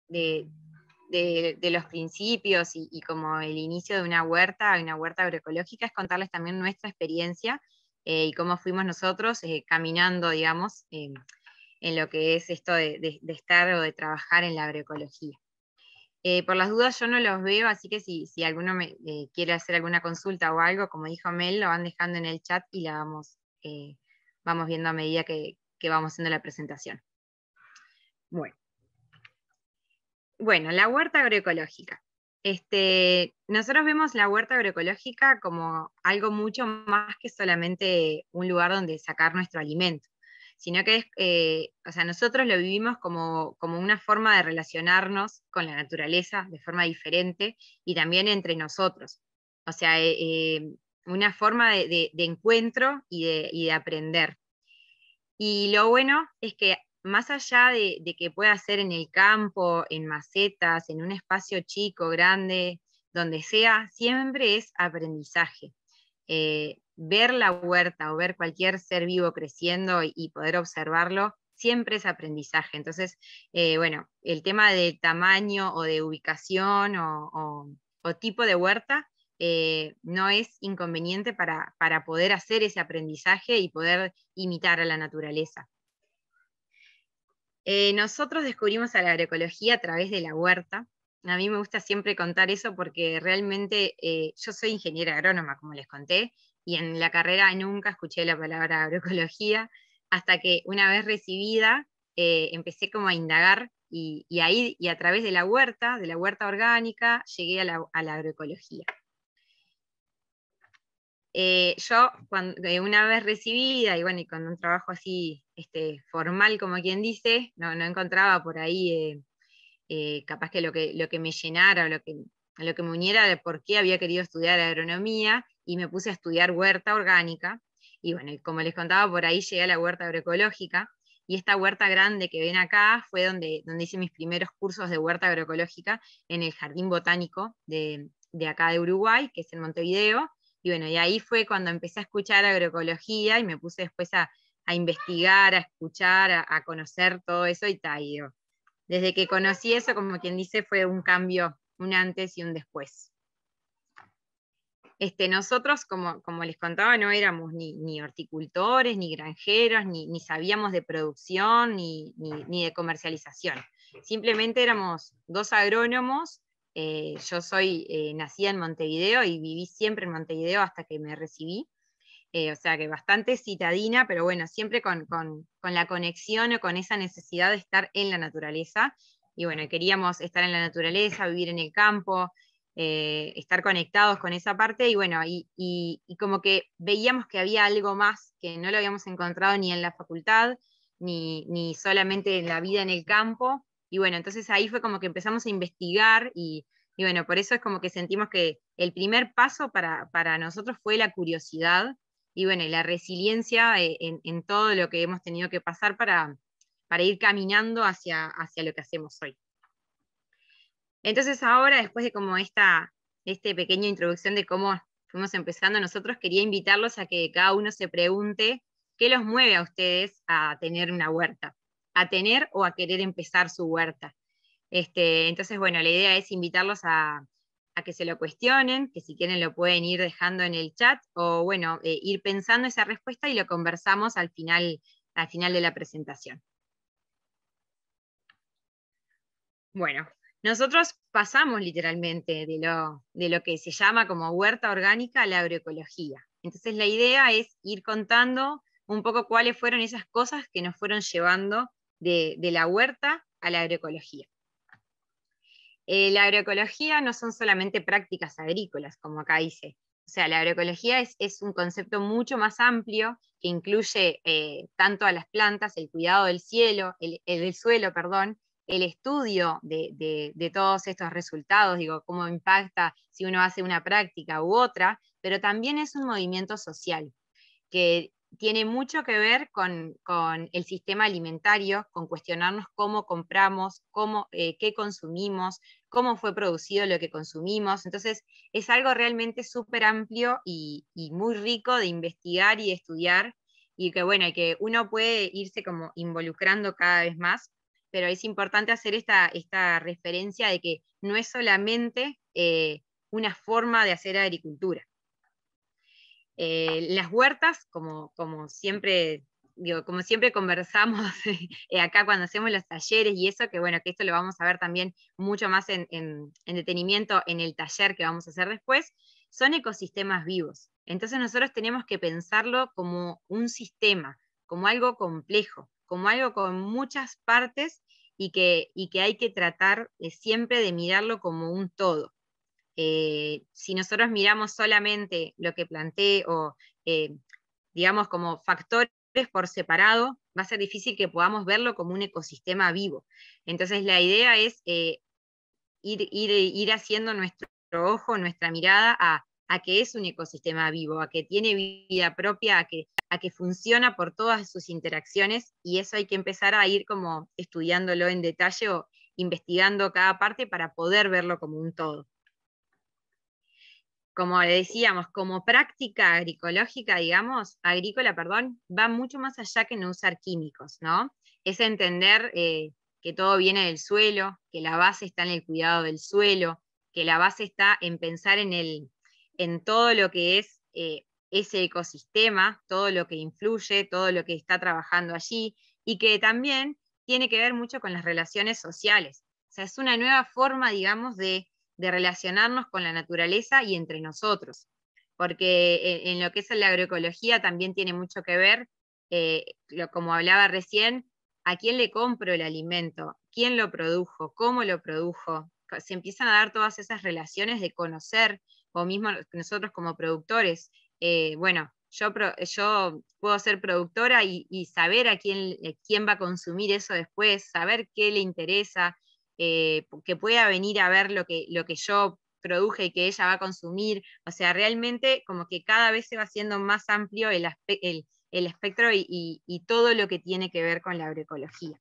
de, de los principios y como el inicio de una huerta agroecológica, es contarles también nuestra experiencia y cómo fuimos nosotros caminando, digamos, en lo que es esto de estar o de trabajar en la agroecología. Por las dudas yo no los veo, así que si alguno quiere hacer alguna consulta o algo, como dijo Mel, lo van dejando en el chat y la vamos viendo a medida que vamos haciendo la presentación. Bueno, la huerta agroecológica. Nosotros vemos la huerta agroecológica como algo mucho más que solamente un lugar donde sacar nuestro alimento, sino que o sea, nosotros lo vivimos como una forma de relacionarnos con la naturaleza de forma diferente y también entre nosotros. O sea, una forma de encuentro y de aprender. Y lo bueno es que más allá de que pueda ser en el campo, en macetas, en un espacio chico, grande, donde sea, siempre es aprendizaje. Ver la huerta o ver cualquier ser vivo creciendo y poder observarlo, siempre es aprendizaje. Entonces, bueno, el tema de tamaño o de ubicación o tipo de huerta no es inconveniente para poder hacer ese aprendizaje y poder imitar a la naturaleza. Nosotros descubrimos a la agroecología a través de la huerta. A mí me gusta siempre contar eso porque realmente yo soy ingeniera agrónoma, como les conté, y en la carrera nunca escuché la palabra agroecología, hasta que una vez recibida empecé como a indagar y ahí, y a través de la huerta orgánica, llegué a la agroecología. Yo, una vez recibida, y bueno, y con un trabajo así formal, como quien dice, no encontraba por ahí capaz que lo que me llenara, o lo que me uniera de por qué había querido estudiar agronomía, y me puse a estudiar huerta orgánica, y bueno, y como les contaba, por ahí llegué a la huerta agroecológica, y esta huerta grande que ven acá fue donde hice mis primeros cursos de huerta agroecológica en el Jardín Botánico de acá de Uruguay, que es en Montevideo. Y bueno, y ahí fue cuando empecé a escuchar agroecología y me puse después a investigar, a escuchar, a conocer todo eso y tal. Desde que conocí eso, como quien dice, fue un cambio, un antes y un después. Nosotros, como les contaba, no éramos ni horticultores, ni granjeros, ni sabíamos de producción, ni de comercialización. Simplemente éramos dos agrónomos. Yo soy nacida en Montevideo y viví siempre en Montevideo hasta que me recibí. O sea que bastante citadina, pero bueno, siempre con la conexión o con esa necesidad de estar en la naturaleza. Y bueno, queríamos estar en la naturaleza, vivir en el campo, estar conectados con esa parte, y bueno, y como que veíamos que había algo más que no lo habíamos encontrado ni en la facultad, ni solamente en la vida en el campo. Y bueno, entonces ahí fue como que empezamos a investigar y bueno, por eso es como que sentimos que el primer paso para nosotros fue la curiosidad y bueno, y la resiliencia en todo lo que hemos tenido que pasar para ir caminando hacia lo que hacemos hoy. Entonces ahora, después de como esta pequeña introducción de cómo fuimos empezando, nosotros quería invitarlos a que cada uno se pregunte qué los mueve a ustedes a tener una huerta, a tener o a querer empezar su huerta. Entonces, bueno, la idea es invitarlos a que se lo cuestionen, que si quieren lo pueden ir dejando en el chat, o bueno, ir pensando esa respuesta y lo conversamos al final de la presentación. Bueno, nosotros pasamos literalmente de lo que se llama como huerta orgánica a la agroecología. Entonces la idea es ir contando un poco cuáles fueron esas cosas que nos fueron llevando de la huerta a la agroecología. La agroecología no son solamente prácticas agrícolas, como acá dice. O sea, la agroecología es un concepto mucho más amplio que incluye tanto a las plantas, el cuidado del del suelo, perdón, el estudio de todos estos resultados, digo, cómo impacta si uno hace una práctica u otra, pero también es un movimiento social que tiene mucho que ver con el sistema alimentario, con cuestionarnos cómo compramos, qué consumimos, cómo fue producido lo que consumimos. Entonces, es algo realmente súper amplio y muy rico de investigar y de estudiar, y que bueno, y que uno puede irse como involucrando cada vez más. pero es importante hacer esta referencia de que no es solamente una forma de hacer agricultura. Las huertas, como siempre, digo, como siempre conversamos acá cuando hacemos los talleres y eso, que bueno, que esto lo vamos a ver también mucho más en detenimiento en el taller que vamos a hacer después, son ecosistemas vivos. Entonces nosotros tenemos que pensarlo como un sistema, como algo complejo, como algo con muchas partes y que hay que tratar siempre de mirarlo como un todo. Si nosotros miramos solamente lo que planteé o, digamos, como factores por separado, va a ser difícil que podamos verlo como un ecosistema vivo. Entonces la idea es ir haciendo nuestro ojo, nuestra mirada a que es un ecosistema vivo, a que tiene vida propia, a que funciona por todas sus interacciones, y eso hay que empezar a ir como estudiándolo en detalle o investigando cada parte para poder verlo como un todo. Como le decíamos, como práctica agroecológica, digamos, agrícola, perdón, va mucho más allá que no usar químicos, ¿no? Es entender que todo viene del suelo, que la base está en el cuidado del suelo, que la base está en pensar en todo lo que es ese ecosistema, todo lo que influye, todo lo que está trabajando allí, y que también tiene que ver mucho con las relaciones sociales. O sea, es una nueva forma, digamos, de relacionarnos con la naturaleza y entre nosotros, porque en lo que es la agroecología también tiene mucho que ver, como hablaba recién, a quién le compro el alimento, quién lo produjo, cómo lo produjo, se empiezan a dar todas esas relaciones de conocer, o mismo nosotros como productores, bueno, yo puedo ser productora y saber a quién va a consumir eso después, saber qué le interesa, que pueda venir a ver lo que yo produje y que ella va a consumir. O sea, realmente como que cada vez se va haciendo más amplio el espectro y todo lo que tiene que ver con la agroecología.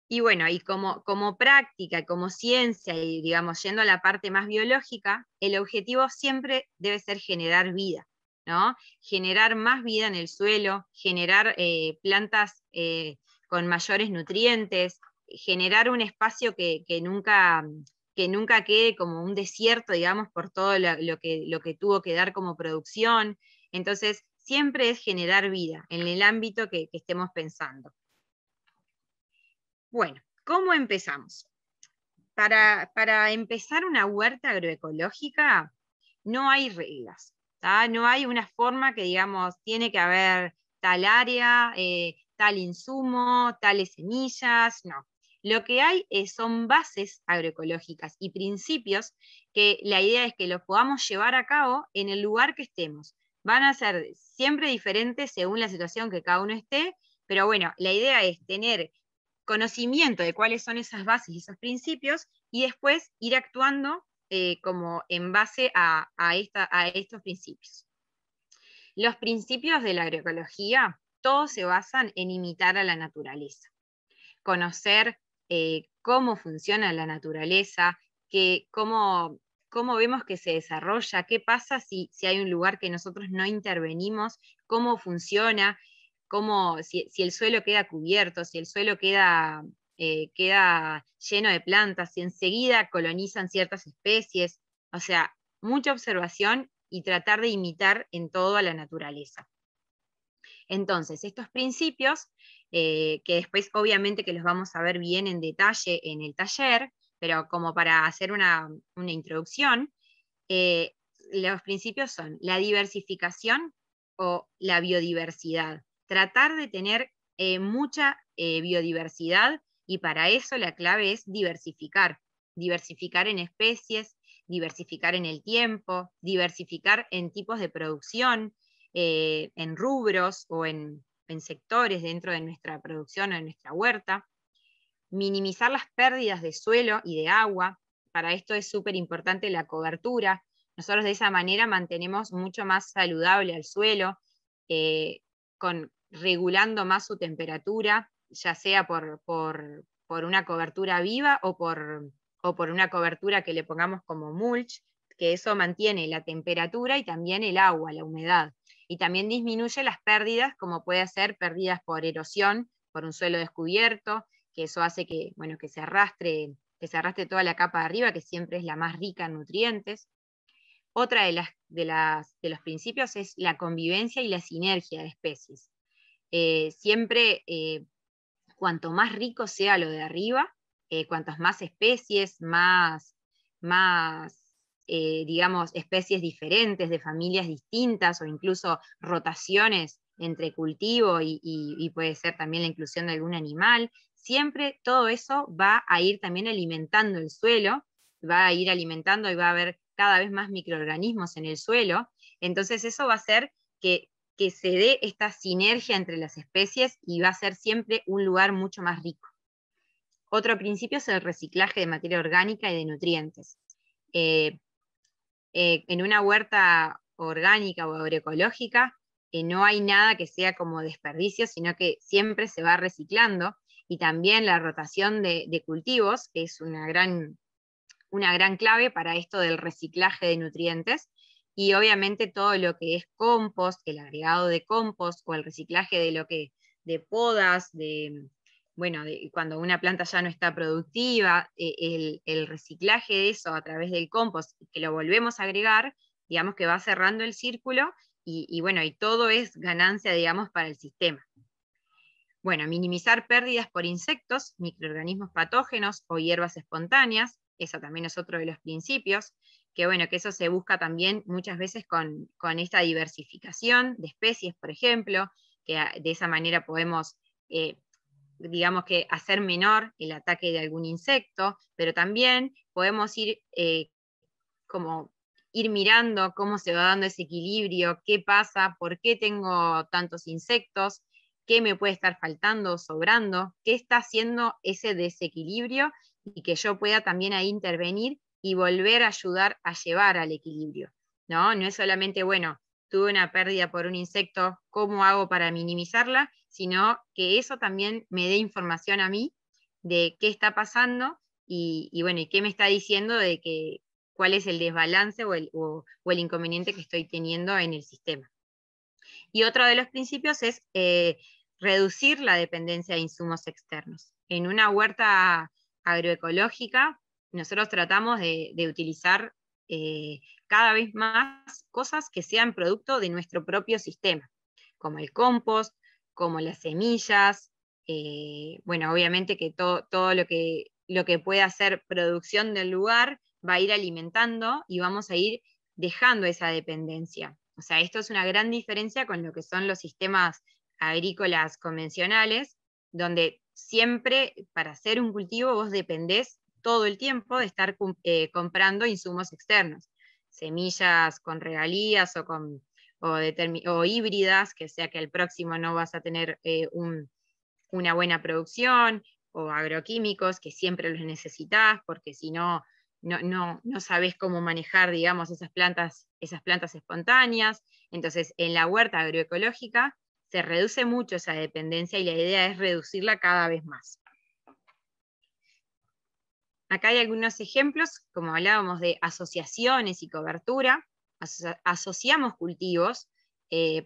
Y bueno, y como práctica, como ciencia, y digamos, yendo a la parte más biológica, el objetivo siempre debe ser generar vida, ¿no? Generar más vida en el suelo, generar plantas con mayores nutrientes, generar un espacio que nunca quede como un desierto, digamos, por todo lo que tuvo que dar como producción. Entonces, siempre es generar vida en el ámbito que estemos pensando. Bueno, ¿cómo empezamos? Para empezar una huerta agroecológica no hay reglas, ¿tá? No hay una forma que digamos, tiene que haber tal área, tal insumo, tales semillas, no. Lo que hay son bases agroecológicas y principios que la idea es que los podamos llevar a cabo en el lugar que estemos. Van a ser siempre diferentes según la situación que cada uno esté, pero bueno, la idea es tener conocimiento de cuáles son esas bases y esos principios, y después ir actuando como en base a estos principios. Los principios de la agroecología, todos se basan en imitar a la naturaleza, conocer cómo funciona la naturaleza, cómo vemos que se desarrolla, qué pasa si hay un lugar que nosotros no intervenimos, cómo funciona, si el suelo queda cubierto, si el suelo queda lleno de plantas, si enseguida colonizan ciertas especies, o sea, mucha observación y tratar de imitar en todo a la naturaleza. Entonces, estos principios, que después obviamente que los vamos a ver bien en detalle en el taller, pero como para hacer una introducción, los principios son la diversificación o la biodiversidad. Tratar de tener mucha biodiversidad, y para eso la clave es diversificar. Diversificar en especies, diversificar en el tiempo, diversificar en tipos de producción, en rubros o en sectores dentro de nuestra producción o en nuestra huerta. Minimizar las pérdidas de suelo y de agua. Para esto es súper importante la cobertura. Nosotros de esa manera mantenemos mucho más saludable al suelo, regulando más su temperatura, ya sea por una cobertura viva o por una cobertura que le pongamos como mulch, que eso mantiene la temperatura y también el agua, la humedad. Y también disminuye las pérdidas, como puede ser pérdidas por erosión, por un suelo descubierto, que eso hace que, bueno, que se arrastre toda la capa de arriba, que siempre es la más rica en nutrientes. Otra de los principios es la convivencia y la sinergia de especies. Siempre, cuanto más rico sea lo de arriba, cuantas más especies, digamos, especies diferentes, de familias distintas, o incluso rotaciones entre cultivo y puede ser también la inclusión de algún animal, siempre todo eso va a ir también alimentando el suelo, va a ir alimentando y va a haber cada vez más microorganismos en el suelo, entonces eso va a hacer que se dé esta sinergia entre las especies y va a ser siempre un lugar mucho más rico. Otro principio es el reciclaje de materia orgánica y de nutrientes. En una huerta orgánica o agroecológica no hay nada que sea como desperdicio, sino que siempre se va reciclando, y también la rotación de cultivos, que es una gran clave para esto del reciclaje de nutrientes, y obviamente todo lo que es compost, el agregado de compost o el reciclaje de podas, bueno, cuando una planta ya no está productiva, el reciclaje de eso a través del compost, que lo volvemos a agregar, digamos que va cerrando el círculo, y bueno, y todo es ganancia, digamos, para el sistema. Bueno, minimizar pérdidas por insectos, microorganismos patógenos o hierbas espontáneas, eso también es otro de los principios, que bueno, que eso se busca también muchas veces con esta diversificación de especies, por ejemplo, que de esa manera podemos, digamos que hacer menor el ataque de algún insecto, pero también podemos como ir mirando cómo se va dando ese equilibrio, qué pasa, por qué tengo tantos insectos, qué me puede estar faltando o sobrando, qué está haciendo ese desequilibrio, y que yo pueda también ahí intervenir y volver a ayudar a llevar al equilibrio, ¿no? No es solamente, bueno, tuve una pérdida por un insecto, ¿cómo hago para minimizarla? Sino que eso también me dé información a mí de qué está pasando, y bueno, y qué me está diciendo de que cuál es el desbalance o el inconveniente que estoy teniendo en el sistema. Y otro de los principios es reducir la dependencia de insumos externos. En una huerta agroecológica, nosotros tratamos de utilizar cada vez más cosas que sean producto de nuestro propio sistema, como el compost, como las semillas, bueno, obviamente que todo lo que pueda ser producción del lugar va a ir alimentando, y vamos a ir dejando esa dependencia. O sea, esto es una gran diferencia con lo que son los sistemas agrícolas convencionales, donde siempre para hacer un cultivo vos dependés todo el tiempo de estar comprando insumos externos, semillas con regalías o híbridas, que sea que el próximo no vas a tener una buena producción, o agroquímicos, que siempre los necesitas, porque si no, no sabés cómo manejar, digamos, esas plantas espontáneas. Entonces, en la huerta agroecológica se reduce mucho esa dependencia, y la idea es reducirla cada vez más. Acá hay algunos ejemplos, como hablábamos de asociaciones y cobertura. Asociamos cultivos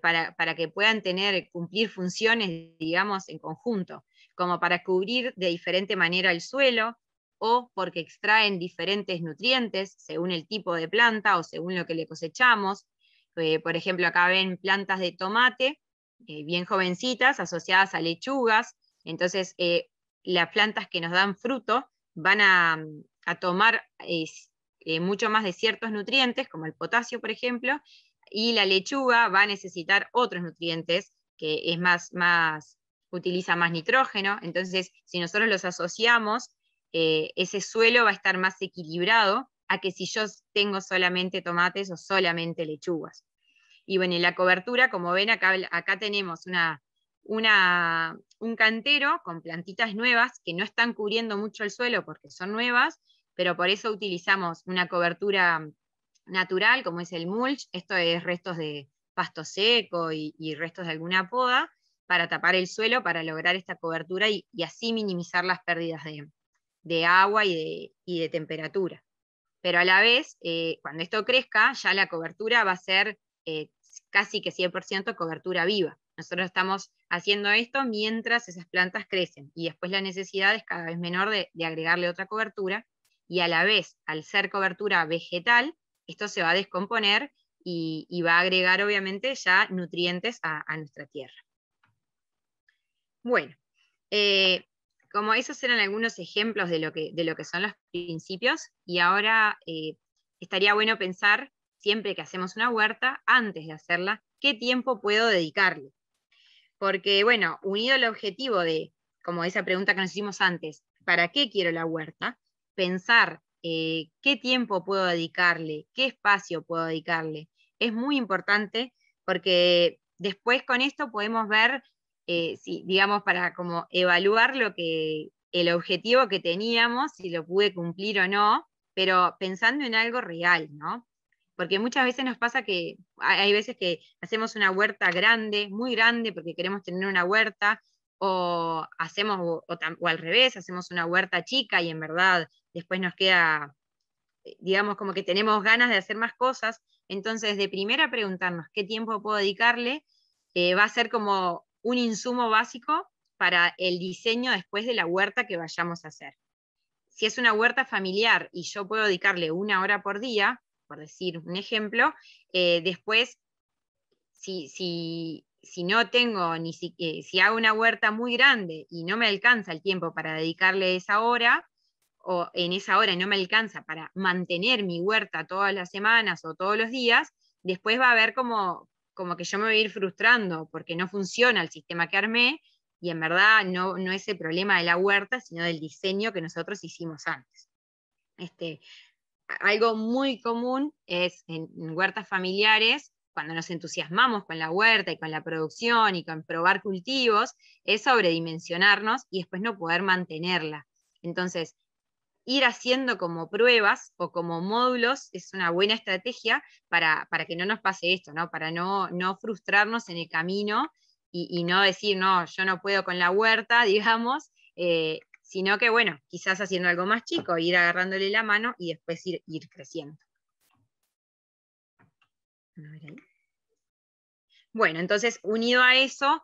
para que puedan cumplir funciones, digamos, en conjunto, como para cubrir de diferente manera el suelo, o porque extraen diferentes nutrientes según el tipo de planta o según lo que le cosechamos. Por ejemplo, acá ven plantas de tomate, bien jovencitas, asociadas a lechugas. Entonces, las plantas que nos dan fruto van a tomar mucho más de ciertos nutrientes, como el potasio, por ejemplo, y la lechuga va a necesitar otros nutrientes, que es utiliza más nitrógeno. Entonces, si nosotros los asociamos, ese suelo va a estar más equilibrado a que si yo tengo solamente tomates o solamente lechugas. Y bueno, en la cobertura, como ven, acá tenemos un cantero con plantitas nuevas que no están cubriendo mucho el suelo porque son nuevas, pero por eso utilizamos una cobertura natural, como es el mulch. Esto es restos de pasto seco y restos de alguna poda, para tapar el suelo, para lograr esta cobertura y así minimizar las pérdidas de agua y de temperatura. Pero a la vez, cuando esto crezca, ya la cobertura va a ser casi que 100% cobertura viva. nosotros estamos haciendo esto mientras esas plantas crecen, y después la necesidad es cada vez menor de agregarle otra cobertura, y a la vez, al ser cobertura vegetal, esto se va a descomponer y va a agregar obviamente ya nutrientes a nuestra tierra. Bueno, como esos eran algunos ejemplos de lo que son los principios, y ahora estaría bueno pensar, siempre que hacemos una huerta, antes de hacerla, qué tiempo puedo dedicarle. Porque, bueno, unido al objetivo de, como esa pregunta que nos hicimos antes, ¿para qué quiero la huerta? Pensar qué tiempo puedo dedicarle, qué espacio puedo dedicarle, es muy importante, porque después con esto podemos ver, si, digamos, para como evaluar el objetivo que teníamos, si lo pude cumplir o no, pero pensando en algo real, ¿no? Porque muchas veces nos pasa que hay veces que hacemos una huerta grande, muy grande, porque queremos tener una huerta, o hacemos, o al revés, hacemos una huerta chica y en verdad después nos queda, digamos, como que tenemos ganas de hacer más cosas. Entonces, de primera preguntarnos qué tiempo puedo dedicarle, va a ser como un insumo básico para el diseño después de la huerta que vayamos a hacer. Si es una huerta familiar y yo puedo dedicarle 1 hora por día, por decir un ejemplo, después, si no tengo, si hago una huerta muy grande y no me alcanza el tiempo para dedicarle esa hora, o en esa hora no me alcanza para mantener mi huerta todas las semanas o todos los días, después va a haber como que yo me voy a ir frustrando porque no funciona el sistema que armé, y en verdad no es el problema de la huerta, sino del diseño que nosotros hicimos antes. Algo muy común es en huertas familiares, cuando nos entusiasmamos con la huerta y con la producción y con probar cultivos, es sobredimensionarnos y después no poder mantenerla. Entonces, ir haciendo como pruebas o como módulos es una buena estrategia para que no nos pase esto, ¿no? Para no frustrarnos en el camino y no decir, no, yo no puedo con la huerta, digamos, sino que, bueno, quizás haciendo algo más chico, ir agarrándole la mano y después ir creciendo. Bueno, entonces, unido a eso,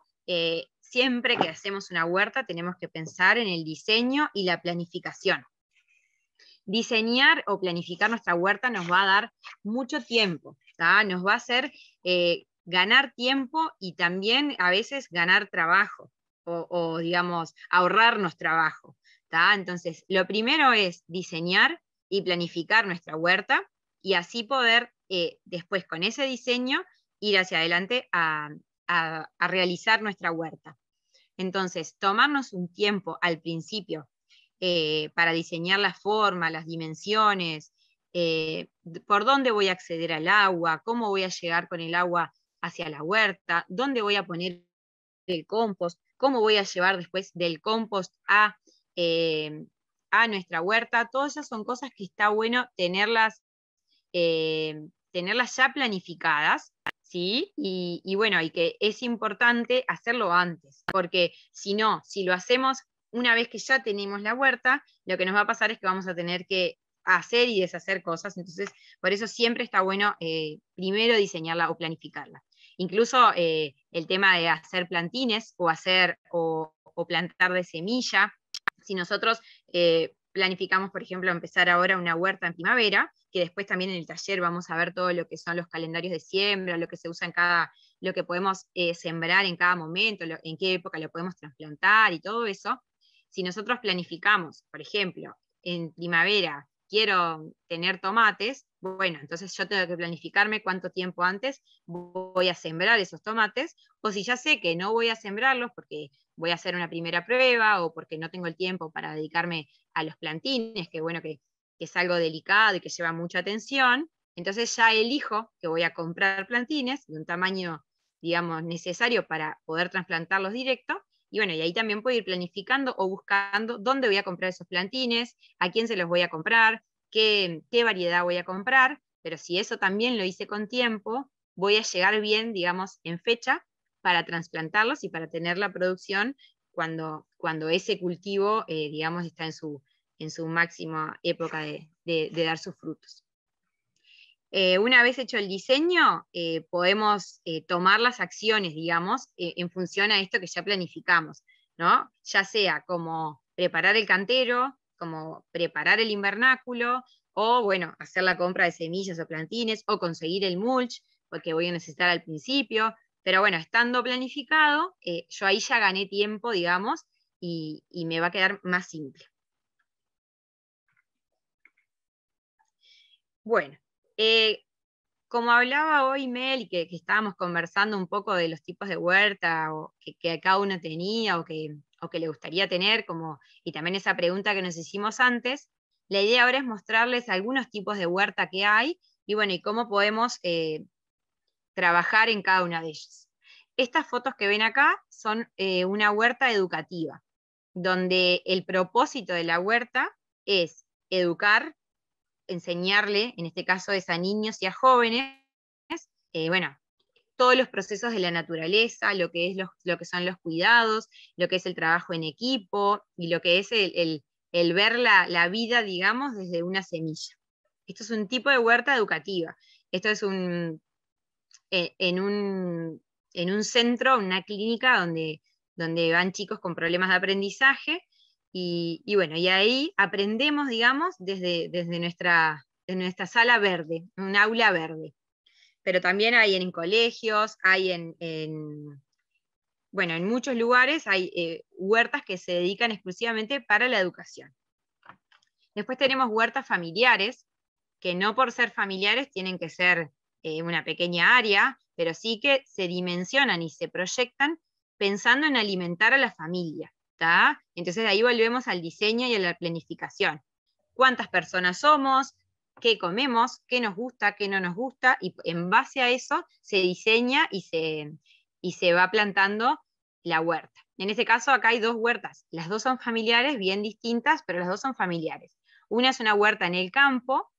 siempre que hacemos una huerta tenemos que pensar en el diseño y la planificación. Diseñar o planificar nuestra huerta nos va a dar mucho tiempo, ¿tá? Nos va a hacer ganar tiempo y también a veces ganar trabajo, o digamos, ahorrarnos trabajo, ¿tá? Entonces, lo primero es diseñar y planificar nuestra huerta, y así poder después con ese diseño ir hacia adelante a realizar nuestra huerta. Entonces, tomarnos un tiempo al principio para diseñar la forma, las dimensiones, por dónde voy a acceder al agua, cómo voy a llegar con el agua hacia la huerta, dónde voy a poner el compost, cómo voy a llevar después del compost a nuestra huerta. Todas esas son cosas que está bueno tenerlas ya planificadas, ¿sí? Y bueno, y que es importante hacerlo antes, porque si no, si lo hacemos una vez que ya tenemos la huerta, lo que nos va a pasar es que vamos a tener que hacer y deshacer cosas. Entonces, por eso siempre está bueno primero diseñarla o planificarla. Incluso el tema de hacer plantines o plantar de semilla. Si nosotros planificamos, por ejemplo, empezar ahora una huerta en primavera, que después también en el taller vamos a ver todo lo que son los calendarios de siembra, lo que se usa lo que podemos sembrar en cada momento, en qué época lo podemos trasplantar y todo eso. Si nosotros planificamos, por ejemplo, en primavera quiero tener tomates, bueno, entonces yo tengo que planificarme cuánto tiempo antes voy a sembrar esos tomates, o si ya sé que no voy a sembrarlos porque voy a hacer una primera prueba o porque no tengo el tiempo para dedicarme a los plantines, que bueno, que es algo delicado y que lleva mucha atención, entonces ya elijo que voy a comprar plantines de un tamaño, digamos, necesario para poder trasplantarlos directo. Y bueno, y ahí también puedo ir planificando o buscando dónde voy a comprar esos plantines, a quién se los voy a comprar, qué variedad voy a comprar, pero si eso también lo hice con tiempo, voy a llegar bien, digamos, en fecha para trasplantarlos y para tener la producción cuando ese cultivo, digamos, está en su máxima época de dar sus frutos. Una vez hecho el diseño, podemos tomar las acciones, digamos, en función a esto que ya planificamos, ¿no? Ya sea como preparar el cantero, como preparar el invernáculo, o bueno, hacer la compra de semillas o plantines, o conseguir el mulch, porque voy a necesitar al principio. Pero bueno, estando planificado, yo ahí ya gané tiempo, digamos, y me va a quedar más simple. Bueno, como hablaba hoy Mel, y que estábamos conversando un poco de los tipos de huerta o que cada uno tenía o que le gustaría tener, como, y también esa pregunta que nos hicimos antes, la idea ahora es mostrarles algunos tipos de huerta que hay y bueno, y cómo podemos trabajar en cada una de ellas. Estas fotos que ven acá son una huerta educativa, donde el propósito de la huerta es educar, enseñarle, en este caso es a niños y a jóvenes, bueno, todos los procesos de la naturaleza, lo que, lo que son los cuidados, lo que es el trabajo en equipo y lo que es el ver la vida, digamos, desde una semilla. Esto es un tipo de huerta educativa. Esto es en un centro, una clínica donde van chicos con problemas de aprendizaje y bueno, y ahí aprendemos, digamos, desde nuestra sala verde, un aula verde. Pero también hay en colegios, hay bueno, en muchos lugares hay huertas que se dedican exclusivamente para la educación. Después tenemos huertas familiares, que no por ser familiares tienen que ser una pequeña área, pero sí que se dimensionan y se proyectan pensando en alimentar a la familia, ¿tá? Entonces ahí volvemos al diseño y a la planificación. ¿Cuántas personas somos? ¿Qué comemos? ¿Qué nos gusta? ¿Qué no nos gusta? Y en base a eso se diseña y se va plantando la huerta. En este caso acá hay dos huertas, las dos son familiares, bien distintas, pero las dos son familiares. Una es una huerta en el campo,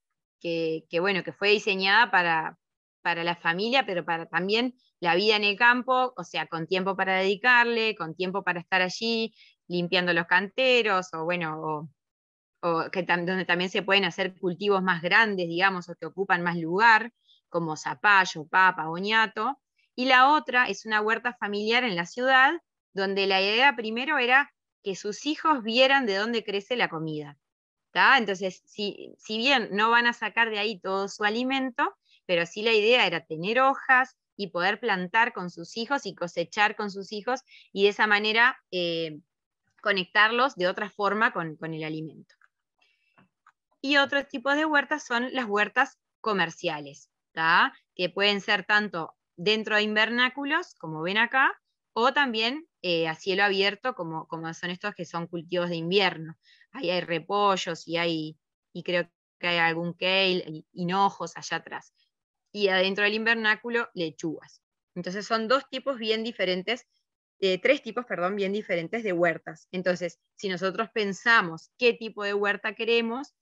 bueno, que fue diseñada para la familia, pero para también la vida en el campo, o sea, con tiempo para dedicarle, con tiempo para estar allí, limpiando los canteros, o bueno, donde también se pueden hacer cultivos más grandes, digamos, o que ocupan más lugar, como zapallo, papa, boñato. Y la otra es una huerta familiar en la ciudad, donde la idea primero era que sus hijos vieran de dónde crece la comida. ¿Tá? Entonces, si bien no van a sacar de ahí todo su alimento, pero sí la idea era tener hojas y poder plantar con sus hijos y cosechar con sus hijos y de esa manera conectarlos de otra forma con el alimento. Y otros tipos de huertas son las huertas comerciales, ¿tá? Que pueden ser tanto dentro de invernáculos, como ven acá, o también a cielo abierto, como son estos que son cultivos de invierno. Ahí hay repollos y creo que hay algún kale, hinojos allá atrás. Y adentro del invernáculo, lechugas. Entonces son dos tipos bien diferentes, tres tipos, perdón, bien diferentes de huertas. Entonces, si nosotros pensamos qué tipo de huerta queremos,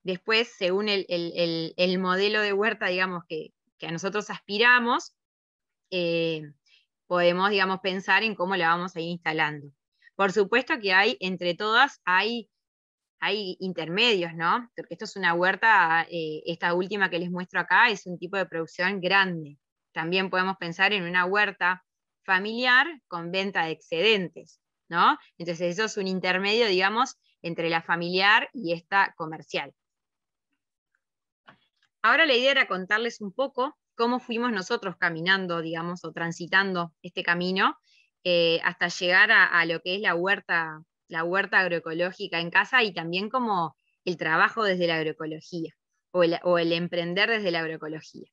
después, según el modelo de huerta, digamos, que a nosotros aspiramos, podemos, digamos, pensar en cómo la vamos a ir instalando. Por supuesto que hay, entre todas, hay intermedios, ¿no? Porque esto es una huerta, esta última que les muestro acá es un tipo de producción grande. También podemos pensar en una huerta familiar con venta de excedentes, ¿no? Entonces eso es un intermedio, digamos, entre la familiar y esta comercial. Ahora la idea era contarles un poco cómo fuimos nosotros caminando, digamos, o transitando este camino hasta llegar a lo que es la huerta agroecológica en casa y también como el trabajo desde la agroecología o el emprender desde la agroecología.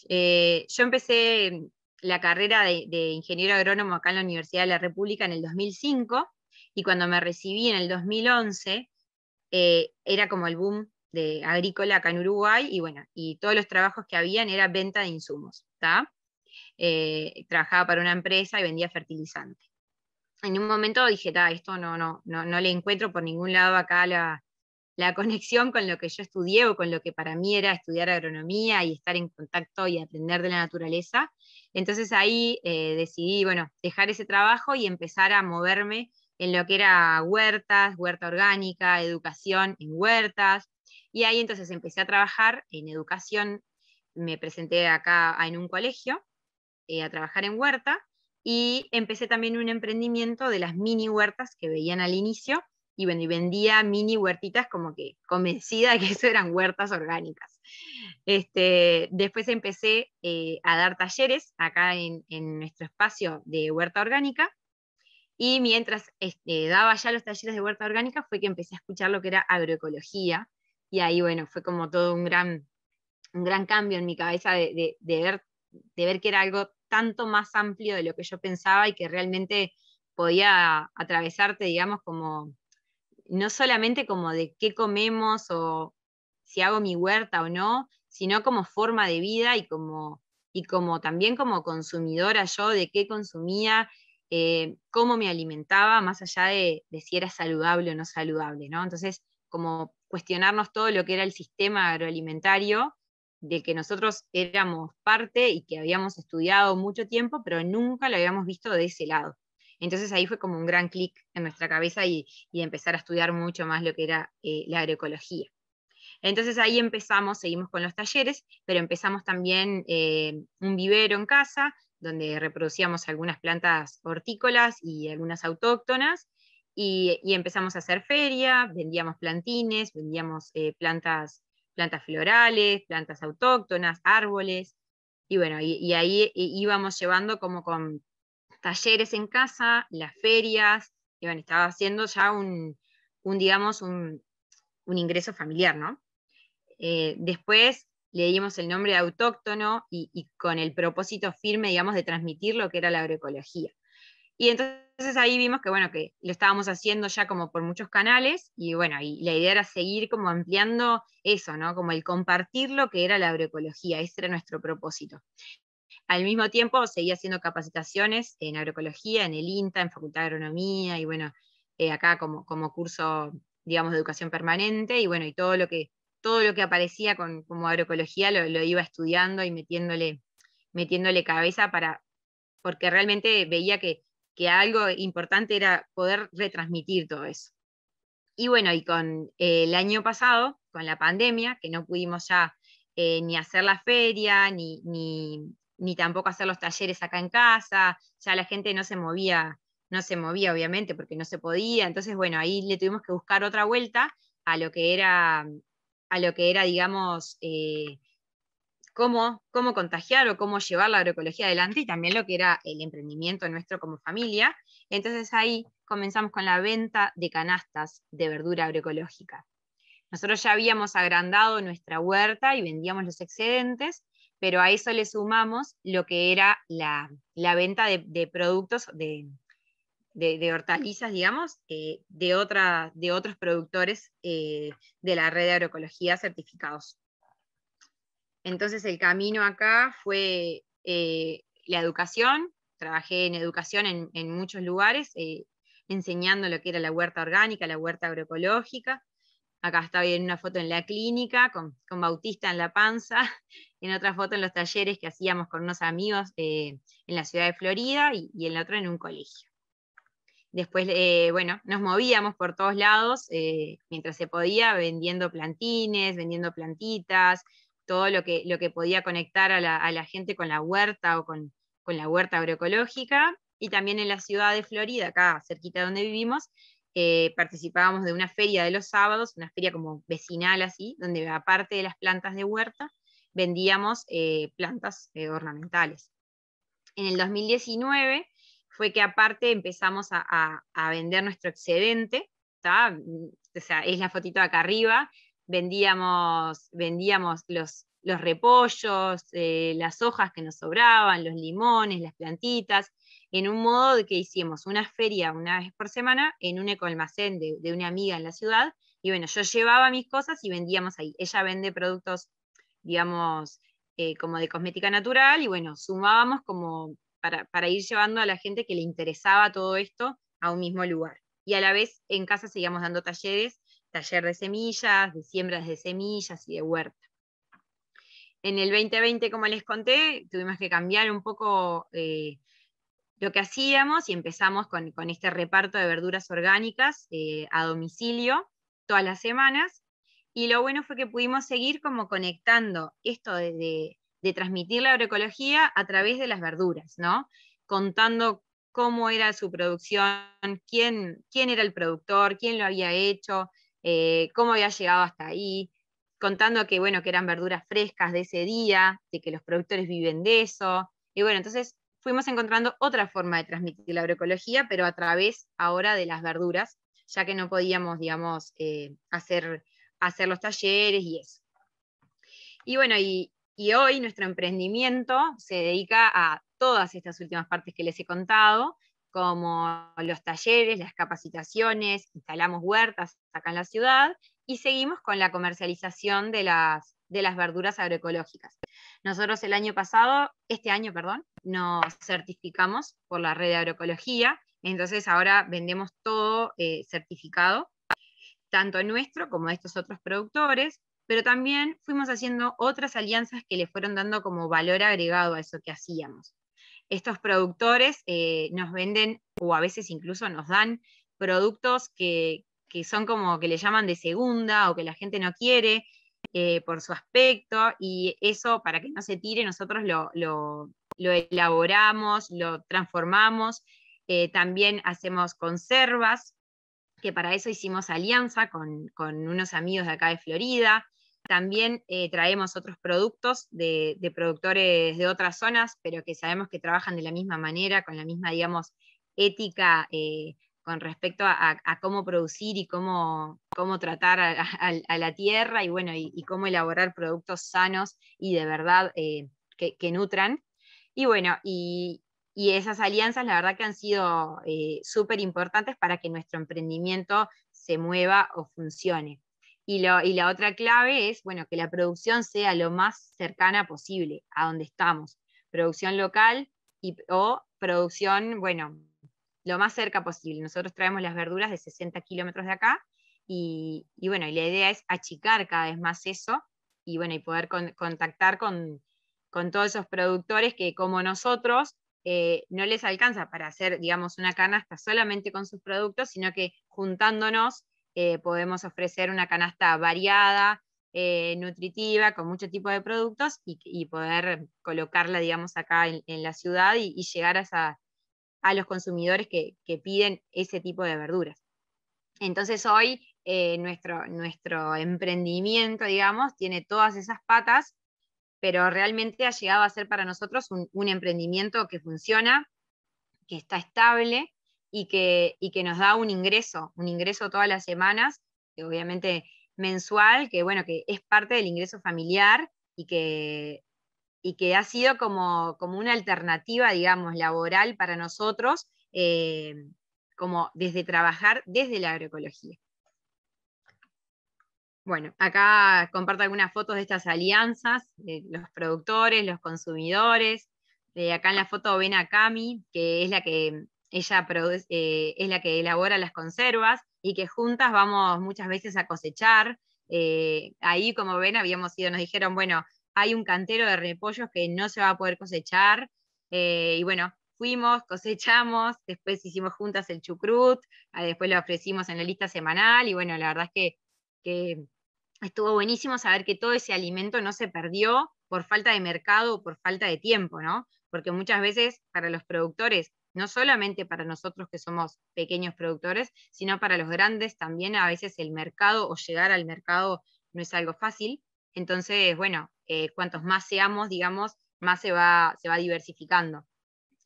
Yo empecé la carrera de ingeniero agrónomo acá en la Universidad de la República en el 2005 y cuando me recibí en el 2011 era como el boom de agrícola acá en Uruguay, y bueno, y todos los trabajos que habían era venta de insumos, ¿tá? Trabajaba para una empresa y vendía fertilizante. En un momento dije, esto no le encuentro por ningún lado acá la conexión con lo que yo estudié o con lo que para mí era estudiar agronomía y estar en contacto y aprender de la naturaleza. Entonces ahí decidí, bueno, dejar ese trabajo y empezar a moverme en lo que era huertas, huerta orgánica, educación en huertas, y ahí entonces empecé a trabajar en educación me presenté acá en un colegio a trabajar en huerta, y empecé también un emprendimiento de las mini huertas que veían al inicio, y bueno, y vendía mini huertitas como que convencida de que eso eran huertas orgánicas. Después empecé a dar talleres acá en nuestro espacio de huerta orgánica, y mientras daba ya los talleres de huerta orgánica fue que empecé a escuchar lo que era agroecología, y ahí bueno, fue como todo un gran cambio en mi cabeza de ver que era algo tanto más amplio de lo que yo pensaba, y que realmente podía atravesarte, digamos, como, no solamente como de qué comemos o si hago mi huerta o no, sino como forma de vida, y como también como consumidora yo, de qué consumía, cómo me alimentaba, más allá de si era saludable o no saludable, ¿no? Entonces, como cuestionarnos todo lo que era el sistema agroalimentario, del que nosotros éramos parte y que habíamos estudiado mucho tiempo, pero nunca lo habíamos visto de ese lado. Entonces ahí fue como un gran clic en nuestra cabeza, y empezar a estudiar mucho más lo que era la agroecología. Entonces ahí empezamos, seguimos con los talleres, pero empezamos también un vivero en casa, donde reproducíamos algunas plantas hortícolas y algunas autóctonas, y empezamos a hacer feria, vendíamos plantines, vendíamos plantas florales, plantas autóctonas, árboles, y bueno, y ahí íbamos llevando como con talleres en casa, las ferias, y bueno, estaba haciendo ya digamos, un ingreso familiar, ¿no? Después le dimos el nombre de autóctono, y con el propósito firme, digamos, de transmitir lo que era la agroecología. Y entonces ahí vimos que, bueno, que lo estábamos haciendo ya como por muchos canales, y bueno, y la idea era seguir como ampliando eso, ¿no? Como el compartir lo que era la agroecología, ese era nuestro propósito. Al mismo tiempo seguía haciendo capacitaciones en agroecología, en el INTA, en Facultad de Agronomía, y bueno, acá como curso, digamos, de educación permanente, y bueno, y todo lo que aparecía como agroecología lo iba estudiando y metiéndole cabeza, porque realmente veía que algo importante era poder retransmitir todo eso. Y bueno, y con el año pasado, con la pandemia, que no pudimos ya ni hacer la feria, ni tampoco hacer los talleres acá en casa, ya la gente no se movía obviamente porque no se podía. Entonces bueno, ahí le tuvimos que buscar otra vuelta a lo que era, digamos, cómo contagiar o cómo llevar la agroecología adelante, y también lo que era el emprendimiento nuestro como familia. Entonces ahí comenzamos con la venta de canastas de verdura agroecológica. Nosotros ya habíamos agrandado nuestra huerta y vendíamos los excedentes, pero a eso le sumamos lo que era la venta de productos de hortalizas, digamos, de otros productores de la red de agroecología certificados. Entonces el camino acá fue la educación. Trabajé en educación en muchos lugares, enseñando lo que era la huerta orgánica, la huerta agroecológica. Acá estaba en una foto en la clínica, con Bautista en la panza, en otra foto en los talleres que hacíamos con unos amigos en la ciudad de Florida, y en la otra en un colegio. Después, bueno, nos movíamos por todos lados, mientras se podía, vendiendo plantines, vendiendo plantitas, todo lo que podía conectar a la gente con la huerta o con la huerta agroecológica. Y también en la ciudad de Florida, acá cerquita de donde vivimos, participábamos de una feria de los sábados, una feria como vecinal así, donde aparte de las plantas de huerta, vendíamos plantas ornamentales. En el 2019 fue que aparte empezamos a vender nuestro excedente, ¿tá? O sea, es la fotito acá arriba, vendíamos los repollos, las hojas que nos sobraban, los limones, las plantitas, en un modo de que hicimos una feria una vez por semana en un ecoalmacén de una amiga en la ciudad, y bueno, yo llevaba mis cosas y vendíamos ahí. Ella vende productos, digamos, como de cosmética natural, y bueno, sumábamos como para ir llevando a la gente que le interesaba todo esto a un mismo lugar. Y a la vez en casa seguíamos dando talleres, taller de semillas, de siembras de semillas y de huerta. En el 2020, como les conté, tuvimos que cambiar un poco lo que hacíamos, y empezamos con este reparto de verduras orgánicas a domicilio todas las semanas. Y lo bueno fue que pudimos seguir como conectando esto de transmitir la agroecología a través de las verduras, ¿no? Contando cómo era su producción, quién era el productor, quién lo había hecho, cómo había llegado hasta ahí, contando que, bueno, que eran verduras frescas de ese día, de que los productores viven de eso. Y bueno, entonces fuimos encontrando otra forma de transmitir la agroecología, pero a través ahora de las verduras, ya que no podíamos, digamos, hacer los talleres y eso. Y bueno, y hoy nuestro emprendimiento se dedica a todas estas últimas partes que les he contado, como los talleres, las capacitaciones, instalamos huertas acá en la ciudad y seguimos con la comercialización de las verduras agroecológicas. Nosotros este año, perdón, nos certificamos por la red de agroecología, entonces ahora vendemos todo certificado, tanto nuestro como de estos otros productores, pero también fuimos haciendo otras alianzas que le fueron dando como valor agregado a eso que hacíamos. Estos productores nos venden, o a veces incluso nos dan, productos que son como que le llaman de segunda o que la gente no quiere por su aspecto, y eso para que no se tire nosotros lo elaboramos, lo transformamos, también hacemos conservas, que para eso hicimos alianza con unos amigos de acá de Florida. También traemos otros productos de productores de otras zonas, pero que sabemos que trabajan de la misma manera, con la misma, digamos, ética con respecto a cómo producir y cómo tratar a la tierra, y bueno, y cómo elaborar productos sanos y de verdad que nutran. Y bueno, y esas alianzas la verdad que han sido súper importantes para que nuestro emprendimiento se mueva o funcione. Y la otra clave es, bueno, que la producción sea lo más cercana posible a donde estamos. Producción local o producción, bueno, lo más cerca posible. Nosotros traemos las verduras de 60 kilómetros de acá y bueno, y la idea es achicar cada vez más eso y bueno, y poder contactar con todos esos productores que como nosotros no les alcanza para hacer, digamos, una canasta solamente con sus productos, sino que juntándonos podemos ofrecer una canasta variada, nutritiva, con mucho tipo de productos y poder colocarla, digamos, acá en la ciudad y llegar a los consumidores que piden ese tipo de verduras. Entonces hoy nuestro emprendimiento, digamos, tiene todas esas patas, pero realmente ha llegado a ser para nosotros un emprendimiento que funciona, que está estable y que nos da un ingreso todas las semanas, que obviamente mensual, que bueno, que es parte del ingreso familiar y que ha sido como una alternativa, digamos, laboral para nosotros, como desde trabajar desde la agroecología. Bueno, acá comparto algunas fotos de estas alianzas, de los productores, los consumidores. Acá en la foto ven a Cami, que es la que ella produce, es la que elabora las conservas y que juntas vamos muchas veces a cosechar. Ahí, como ven, habíamos ido, nos dijeron, bueno, hay un cantero de repollos que no se va a poder cosechar. Y bueno, fuimos, cosechamos, después hicimos juntas el chucrut, después lo ofrecimos en la lista semanal y bueno, la verdad es que estuvo buenísimo saber que todo ese alimento no se perdió por falta de mercado o por falta de tiempo, ¿no? Porque muchas veces para los productores, no solamente para nosotros que somos pequeños productores, sino para los grandes también a veces el mercado o llegar al mercado no es algo fácil. Entonces, bueno, cuantos más seamos, digamos, más se va diversificando.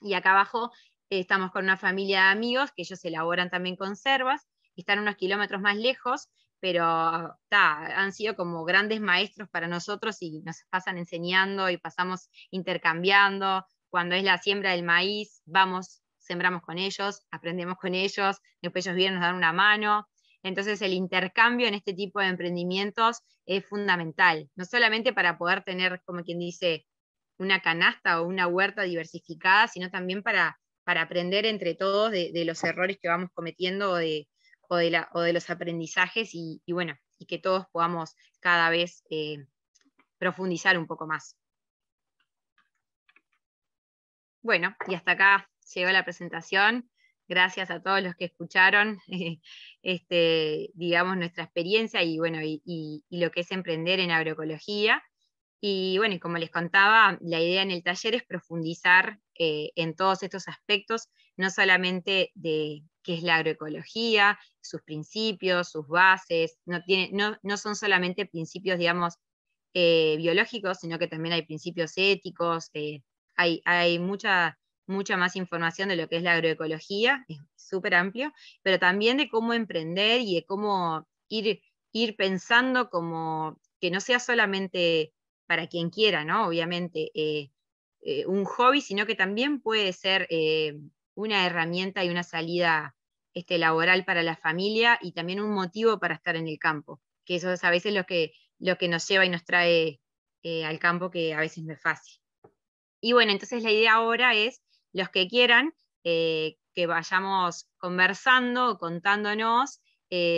Y acá abajo estamos con una familia de amigos que ellos elaboran también conservas, están unos kilómetros más lejos, pero han sido como grandes maestros para nosotros y nos pasan enseñando y pasamos intercambiando. Cuando es la siembra del maíz, vamos, sembramos con ellos, aprendemos con ellos, después ellos vienen, nos dan una mano. Entonces el intercambio en este tipo de emprendimientos es fundamental, no solamente para poder tener, como quien dice, una canasta o una huerta diversificada, sino también para aprender entre todos de los errores que vamos cometiendo o de los aprendizajes y bueno, y que todos podamos cada vez profundizar un poco más. Bueno, y hasta acá llegó la presentación. Gracias a todos los que escucharon, digamos, nuestra experiencia y bueno, y lo que es emprender en agroecología. Y bueno, y como les contaba, la idea en el taller es profundizar en todos estos aspectos, no solamente de qué es la agroecología, sus principios, sus bases, no son solamente principios, digamos, biológicos, sino que también hay principios éticos, hay mucha más información de lo que es la agroecología, es súper amplio, pero también de cómo emprender y de cómo ir pensando como que no sea solamente para quien quiera, ¿no? Obviamente, un hobby, sino que también puede ser una herramienta y una salida laboral para la familia y también un motivo para estar en el campo, que eso es a veces lo que nos lleva y nos trae al campo, que a veces no es fácil. Y bueno, entonces la idea ahora es, los que quieran, que vayamos conversando, contándonos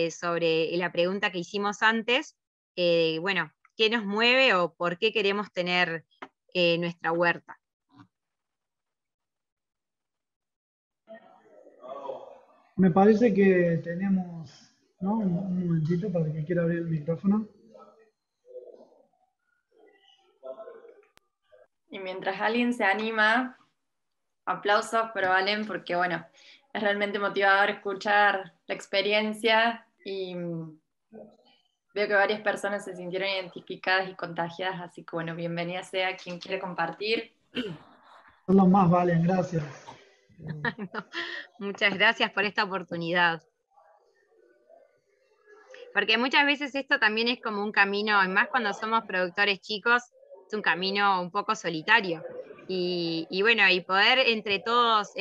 sobre la pregunta que hicimos antes, bueno, qué nos mueve o por qué queremos tener nuestra huerta. Me parece que tenemos, ¿no? Un momentito para el que quiera abrir el micrófono. Y mientras alguien se anima, aplausos, pero valen porque, bueno, es realmente motivador escuchar la experiencia y veo que varias personas se sintieron identificadas y contagiadas, así que, bueno, bienvenida sea quien quiere compartir. Son los más valen, gracias. Muchas gracias por esta oportunidad. Porque muchas veces esto también es como un camino, y más cuando somos productores chicos, es un camino un poco solitario. Y bueno, y poder entre todos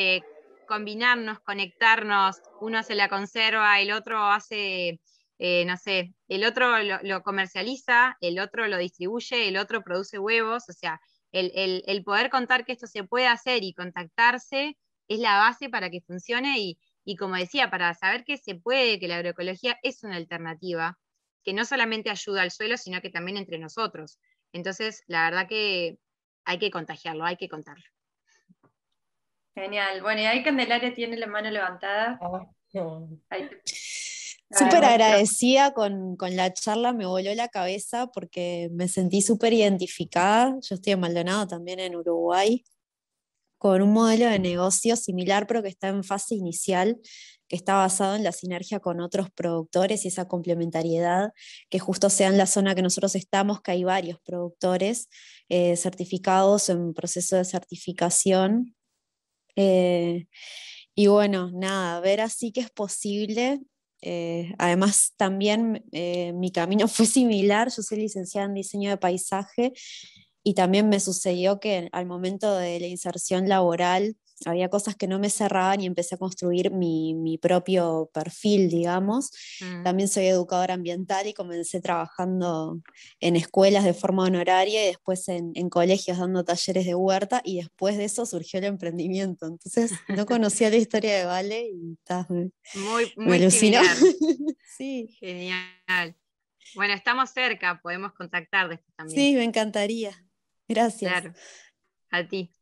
combinarnos, conectarnos, uno hace la conserva, el otro hace, no sé, el otro lo comercializa, el otro lo distribuye, el otro produce huevos, o sea, el poder contar que esto se puede hacer y contactarse es la base para que funcione y como decía, para saber que se puede, que la agroecología es una alternativa, que no solamente ayuda al suelo, sino que también entre nosotros. Entonces, la verdad que hay que contagiarlo, hay que contarlo. Genial. Bueno, y ahí Candelaria tiene la mano levantada. No. Ahí te Súper abrimos el micrófono. agradecida con la charla, me voló la cabeza porque me sentí súper identificada. Yo estoy en Maldonado, también en Uruguay, con un modelo de negocio similar, pero que está en fase inicial, que está basado en la sinergia con otros productores y esa complementariedad, que justo sea en la zona que nosotros estamos, que hay varios productores certificados en proceso de certificación. Eh, y bueno, nada, ver así que es posible. Además, también mi camino fue similar. Yo soy licenciada en diseño de paisaje y también me sucedió que al momento de la inserción laboral había cosas que no me cerraban y empecé a construir mi propio perfil, digamos. Mm. También soy educadora ambiental y comencé trabajando en escuelas de forma honoraria y después en colegios dando talleres de huerta y después de eso surgió el emprendimiento. Entonces no conocía la historia de Vale y me Muy alucinó. similar. Sí, Genial. Bueno, estamos cerca, podemos contactar después también. sí, me encantaría. Gracias. Claro, a ti.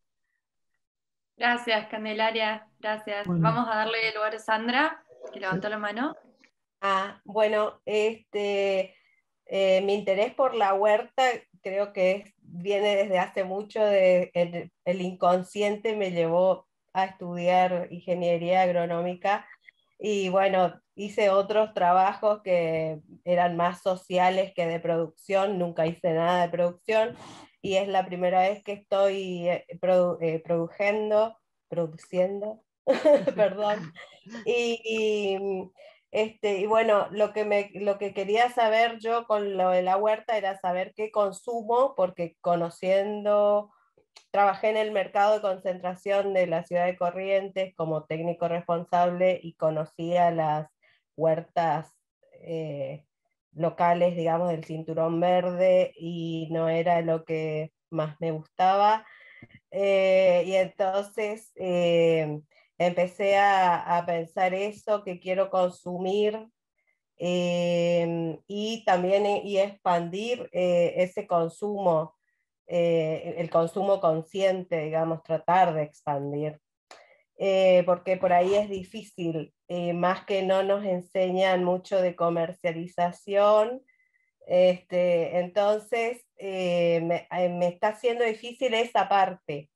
Gracias, Candelaria. Gracias. Bueno, Vamos a darle lugar a Sandra, que sí. levantó la mano. Bueno, mi interés por la huerta creo que viene desde hace mucho, el inconsciente me llevó a estudiar ingeniería agronómica y bueno, hice otros trabajos que eran más sociales que de producción, nunca hice nada de producción y es la primera vez que estoy produciendo, perdón, y, y bueno, lo que quería saber yo con lo de la huerta era saber qué consumo, porque trabajé en el mercado de concentración de la ciudad de Corrientes como técnico responsable y conocía las huertas eh, locales, digamos, del Cinturón Verde y no era lo que más me gustaba. Y entonces empecé a pensar eso, que quiero consumir y también y expandir ese consumo, el consumo consciente, digamos, tratar de expandir. Porque por ahí es difícil, más que no nos enseñan mucho de comercialización, Entonces, me está haciendo difícil esa parte,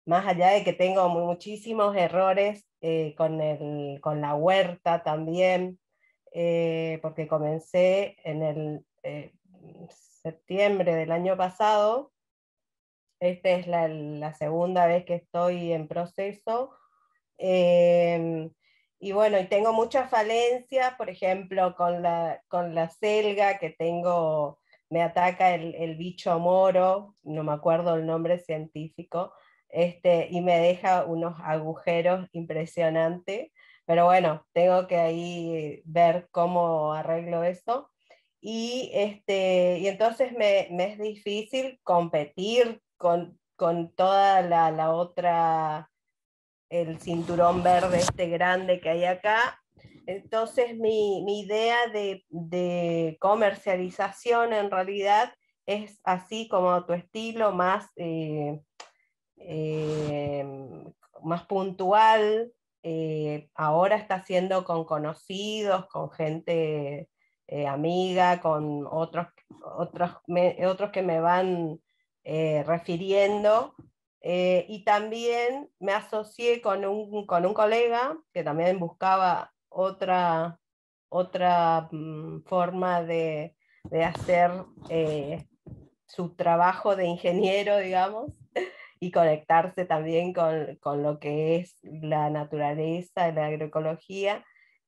más allá de que tengo muchísimos errores con la huerta también, porque comencé en el septiembre del año pasado. Esta es la segunda vez que estoy en proceso. Y bueno, y tengo muchas falencias, por ejemplo, con la selga que tengo, me ataca el bicho moro, no me acuerdo el nombre científico, y me deja unos agujeros impresionantes, pero bueno, tengo que ahí ver cómo arreglo eso. Y entonces me es difícil competir con toda la otra, el cinturón verde este grande que hay acá. Entonces mi idea de comercialización en realidad es así como tu estilo, más puntual. Ahora está haciendo con conocidos, con gente amiga, con otros que me van refiriendo. Y también me asocié con un colega que también buscaba otra forma de hacer su trabajo de ingeniero, digamos, y conectarse también con lo que es la naturaleza, la agroecología.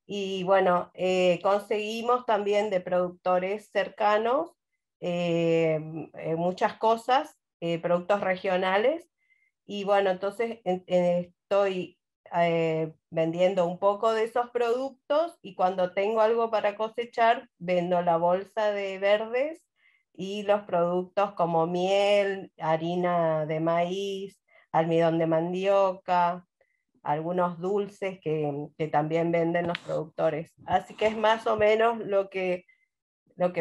Y bueno, conseguimos también de productores cercanos muchas cosas, productos regionales. Y bueno, entonces estoy vendiendo un poco de esos productos, y cuando tengo algo para cosechar, vendo la bolsa de verdes y los productos como miel, harina de maíz, almidón de mandioca, algunos dulces que también venden los productores. Así que es más o menos lo que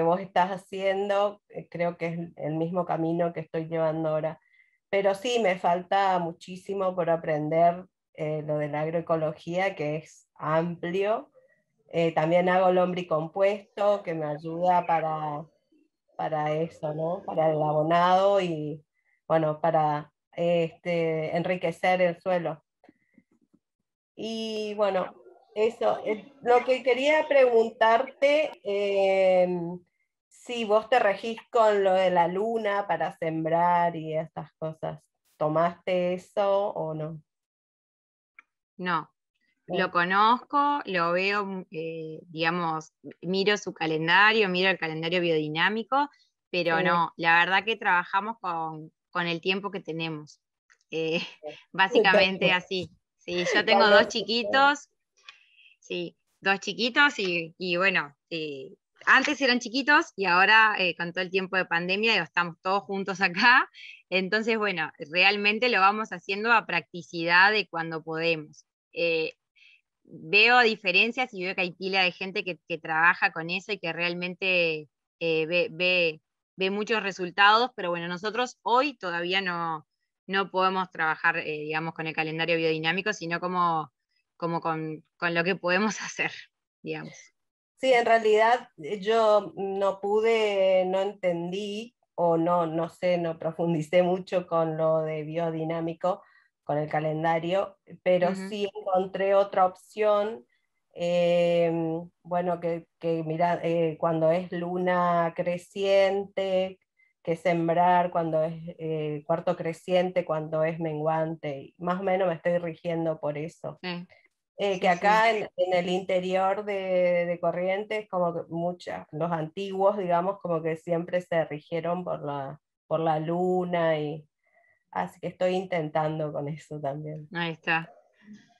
vos estás haciendo. Creo que es el mismo camino que estoy llevando ahora. Pero sí, me falta muchísimo por aprender lo de la agroecología, que es amplio. También hago lombricompuesto, que me ayuda para eso, ¿no? Para el abonado y, bueno, para enriquecer el suelo. Y bueno, eso, lo que quería preguntarte, si vos te regís con lo de la luna para sembrar y estas cosas, ¿tomaste eso o no? No, No. lo conozco, lo veo, digamos, miro su calendario, miro el calendario biodinámico, pero Sí, no, la verdad que trabajamos con el tiempo que tenemos. Eh, básicamente así. Sí, yo tengo dos chiquitos, sí, dos chiquitos y bueno, antes eran chiquitos y ahora con todo el tiempo de pandemia estamos todos juntos acá. Entonces, bueno, realmente lo vamos haciendo a practicidad de cuando podemos. Veo diferencias y veo que hay pila de gente que trabaja con eso y que realmente ve muchos resultados, pero bueno, nosotros hoy todavía no podemos trabajar, digamos, con el calendario biodinámico, sino como con lo que podemos hacer, digamos. sí, en realidad yo no entendí o no sé, no profundicé mucho con lo de biodinámico, con el calendario, pero Ujú. sí encontré otra opción. Bueno, que mira, cuando es luna creciente, que sembrar, cuando es cuarto creciente, cuando es menguante, y más o menos me estoy rigiendo por eso. Sí, Que sí, sí. acá en el interior de Corrientes, como que los antiguos, digamos, como que siempre se rigieron por la luna, y así que estoy intentando con eso también. Ahí está.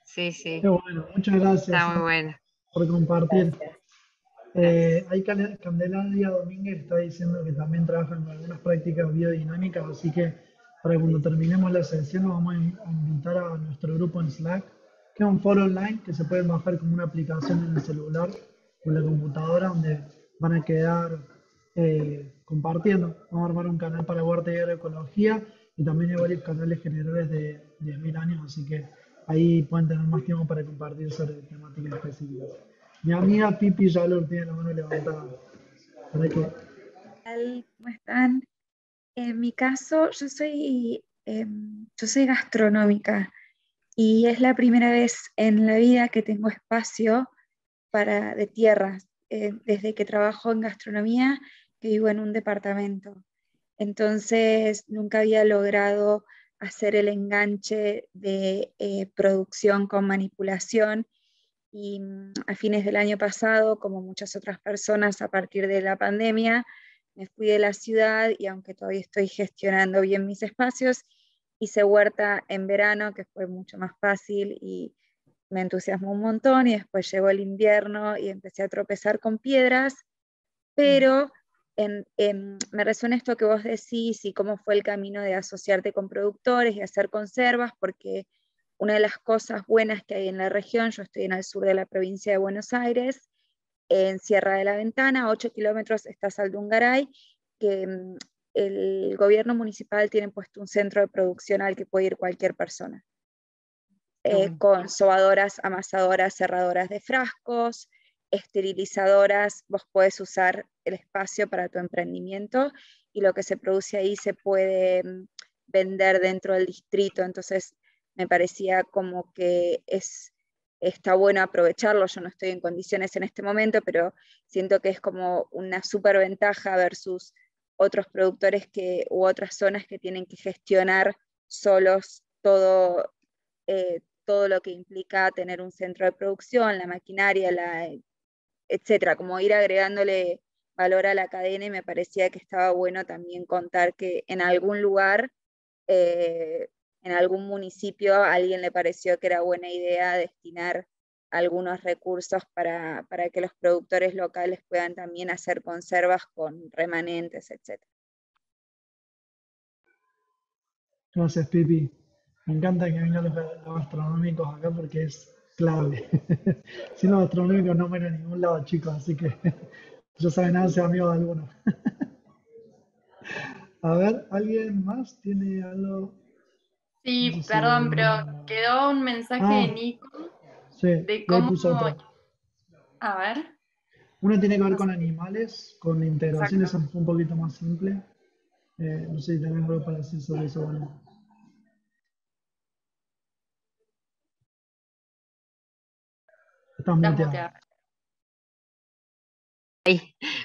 Sí, Qué sí. bueno, muchas gracias Está muy bueno. por compartir. Gracias. Gracias. Ahí Candelaria Domínguez está diciendo que también trabajan con algunas prácticas biodinámicas, así que para cuando terminemos la sesión nos vamos a invitar a nuestro grupo en Slack, que es un foro online que se puede bajar como una aplicación en el celular o en la computadora, donde van a quedar compartiendo. Vamos a armar un canal para huerta y agroecología, y también hay varios canales generales de 10.000 años, así que ahí pueden tener más tiempo para compartir sobre temáticas específicas. Mi amiga Pipi ya lo tiene la mano levantada. ¿Para qué? tal? ¿Cómo están? En mi caso, yo soy gastronómica y es la primera vez en la vida que tengo espacio de tierra, desde que trabajo en gastronomía, que vivo en un departamento. Entonces, nunca había logrado hacer el enganche de producción con manipulación y a fines del año pasado, como muchas otras personas a partir de la pandemia, me fui de la ciudad y aunque todavía estoy gestionando bien mis espacios, hice huerta en verano, que fue mucho más fácil y me entusiasmó un montón, y después llegó el invierno y empecé a tropezar con piedras, pero me resuena esto que vos decís y cómo fue el camino de asociarte con productores y hacer conservas, porque una de las cosas buenas que hay en la región, yo estoy en el sur de la provincia de Buenos Aires, en Sierra de la Ventana, 8 kilómetros está Saldungaray, que el gobierno municipal tiene puesto un centro de producción al que puede ir cualquier persona, con sobadoras, amasadoras, cerradoras de frascos, esterilizadoras. Vos podés usar el espacio para tu emprendimiento y lo que se produce ahí se puede vender dentro del distrito. Entonces me parecía como que está bueno aprovecharlo. Yo no estoy en condiciones en este momento, pero siento que es como una súper ventaja versus otros productores u otras zonas que tienen que gestionar solos todo lo que implica tener un centro de producción, la maquinaria, etcétera, como ir agregándole valor a la cadena, y me parecía que estaba bueno también contar que en algún lugar, en algún municipio, a alguien le pareció que era buena idea destinar algunos recursos para que los productores locales puedan también hacer conservas con remanentes, etcétera. Gracias, Pipi. Me encanta que vengan los gastronómicos acá porque es clave. Sin los gastronómicos no me a ningún lado, chicos, así que ya saben, háganse amigos de algunos. A ver, ¿alguien más tiene algo? No sé Sí, si perdón, pero quedó un mensaje de Ah, Nico sí, de y ahí cómo, puso otro. a ver, Uno tiene que ver no con sé, animales, con integración, exacto. eso es un poquito más simple. No sé si tenés algo para decir sobre eso, bueno. Estás Estás muteado. muteado.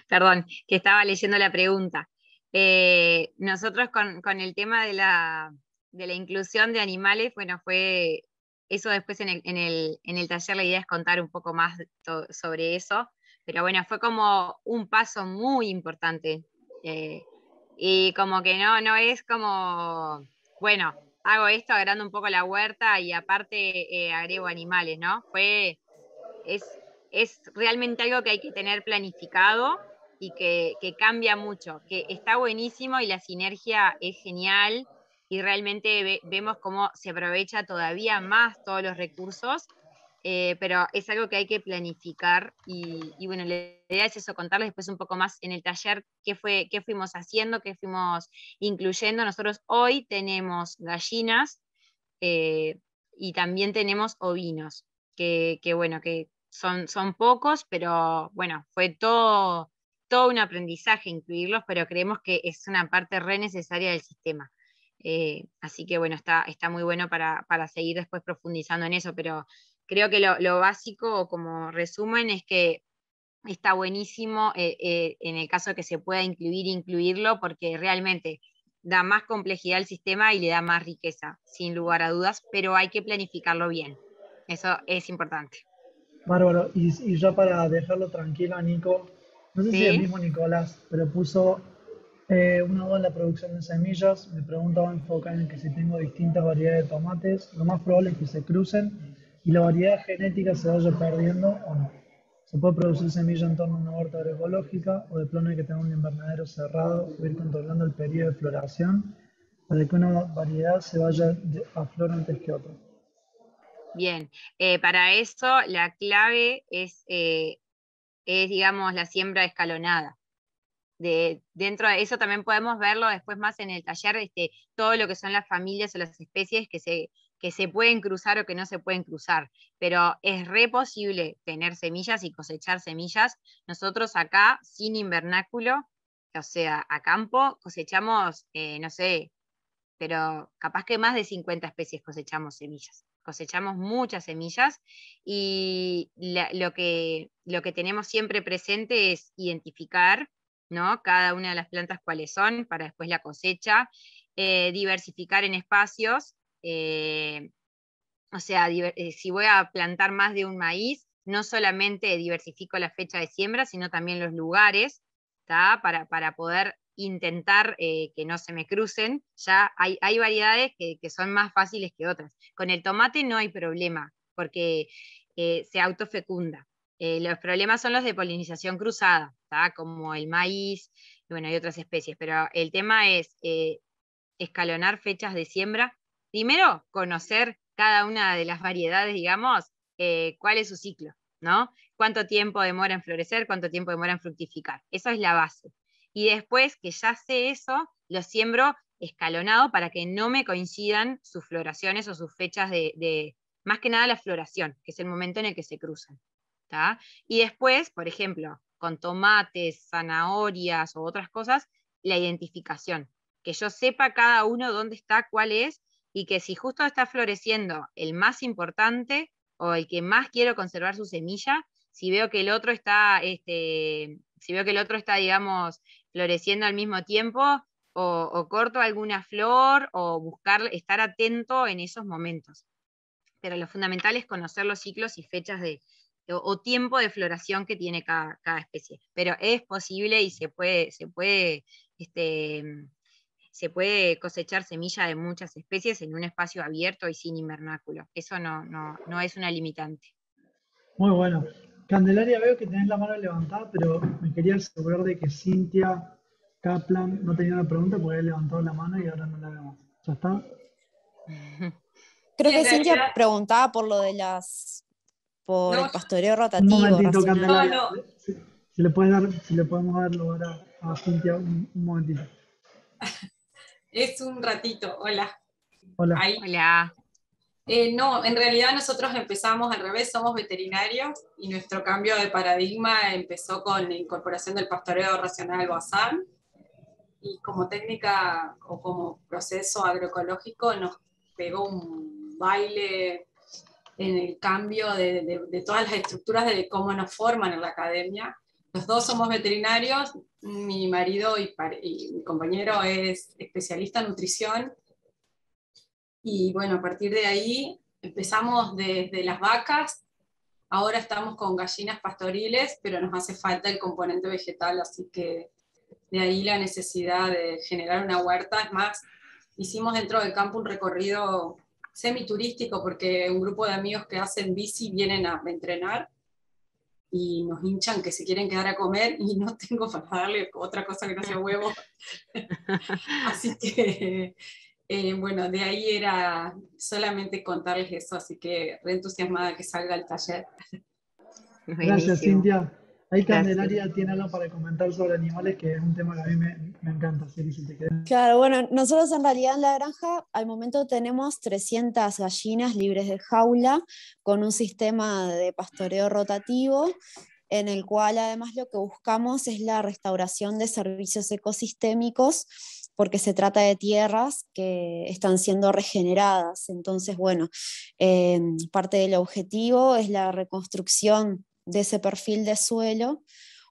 Perdón, que estaba leyendo la pregunta. Nosotros con el tema de la inclusión de animales, bueno, fue eso después en el taller. La idea es contar un poco más sobre eso, pero bueno, fue como un paso muy importante. Y como que no es como, bueno, hago esto, agrando un poco la huerta y aparte agrego animales, ¿no? Es, es realmente algo que hay que tener planificado y que cambia mucho, que está buenísimo y la sinergia es genial y realmente vemos cómo se aprovecha todavía más todos los recursos, pero es algo que hay que planificar y bueno, la idea es eso, contarles después un poco más en el taller qué fuimos haciendo, qué fuimos incluyendo. Nosotros hoy tenemos gallinas y también tenemos ovinos que bueno, que son pocos, pero bueno, fue todo un aprendizaje incluirlos, pero creemos que es una parte re necesaria del sistema. Así que bueno, está muy bueno para seguir después profundizando en eso, pero creo que lo básico, como resumen, es que está buenísimo en el caso de que se pueda incluirlo, porque realmente da más complejidad al sistema y le da más riqueza, sin lugar a dudas, pero hay que planificarlo bien. Eso es importante. Bárbaro. Y ya para dejarlo tranquilo a Nico, no sé si es el ¿Sí? mismo Nicolás, pero puso una duda en la producción de semillas. Me preguntaba enfocar en que si tengo distintas variedades de tomates, lo más probable es que se crucen y la variedad genética se vaya perdiendo o no. Se puede producir semilla en torno a una huerta agroecológica o de plano hay que tener un invernadero cerrado o ir controlando el periodo de floración para que una variedad se vaya a flor antes que otra. Bien. Para eso la clave es, digamos, la siembra escalonada. Dentro de eso también podemos verlo después más en el taller, todo lo que son las familias o las especies que se pueden cruzar o que no se pueden cruzar, pero es re posible tener semillas y cosechar semillas. Nosotros acá, sin invernáculo, o sea, a campo cosechamos, no sé, pero capaz que más de 50 especies cosechamos semillas. Cosechamos muchas semillas y lo que tenemos siempre presente es identificar, ¿no?, cada una de las plantas cuáles son para después la cosecha, diversificar en espacios, o sea, si voy a plantar más de un maíz, no solamente diversifico la fecha de siembra, sino también los lugares, ¿tá?, para poder intentar que no se me crucen. Ya hay variedades que son más fáciles que otras. Con el tomate no hay problema, porque se autofecunda. Los problemas son los de polinización cruzada, ¿tá?, como el maíz, y bueno, hay otras especies, pero el tema es escalonar fechas de siembra. Primero, conocer cada una de las variedades, digamos, cuál es su ciclo, ¿no? Cuánto tiempo demora en florecer, cuánto tiempo demora en fructificar. Esa es la base. Y después que ya sé eso, lo siembro escalonado para que no me coincidan sus floraciones o sus fechas más que nada la floración, que es el momento en el que se cruzan, ¿tá? Y después, por ejemplo, con tomates, zanahorias o otras cosas, la identificación. Que yo sepa cada uno dónde está, cuál es, y que si justo está floreciendo el más importante o el que más quiero conservar su semilla, si veo que el otro está, digamos, floreciendo al mismo tiempo, o corto alguna flor, o buscar, estar atento en esos momentos. Pero lo fundamental es conocer los ciclos y fechas o tiempo de floración que tiene cada especie. Pero es posible y se puede cosechar semilla de muchas especies en un espacio abierto y sin invernáculo. Eso no es una limitante. Muy bueno. Candelaria, veo que tenés la mano levantada, pero me quería asegurar de que Cintia Kaplan no tenía una pregunta porque había levantado la mano y ahora no la vemos. ¿Ya está? Creo Sí, en que Cintia realidad, preguntaba por lo de por no, el pastoreo Un rotativo, momentito, racional. Candelaria. no, Si le podemos dar lugar a Cintia un momentito. es un ratito, hola. Hola. Ahí. Hola. No, en realidad nosotros empezamos al revés, somos veterinarios y nuestro cambio de paradigma empezó con la incorporación del pastoreo racional Bazán, y como técnica o como proceso agroecológico nos pegó un baile en el cambio de todas las estructuras de cómo nos forman en la academia. Los dos somos veterinarios, mi marido y mi compañero es especialista en nutrición, y bueno, a partir de ahí empezamos desde las vacas, ahora estamos con gallinas pastoriles, pero nos hace falta el componente vegetal, así que de ahí la necesidad de generar una huerta. Es más, hicimos dentro del campo un recorrido semiturístico porque un grupo de amigos que hacen bici vienen a entrenar y nos hinchan que se quieren quedar a comer y no tengo para darle otra cosa que no sea huevo. Así que, bueno, de ahí era solamente contarles eso, así que re entusiasmada que salga el taller. Gracias, Buenísimo. Cintia. Ahí Gracias. Candelaria tiene algo para comentar sobre animales, que es un tema que a mí me encanta. Así que si te querés. Claro, bueno, nosotros en realidad en la granja al momento tenemos 300 gallinas libres de jaula con un sistema de pastoreo rotativo en el cual además lo que buscamos es la restauración de servicios ecosistémicos porque se trata de tierras que están siendo regeneradas. Entonces, bueno, parte del objetivo es la reconstrucción de ese perfil de suelo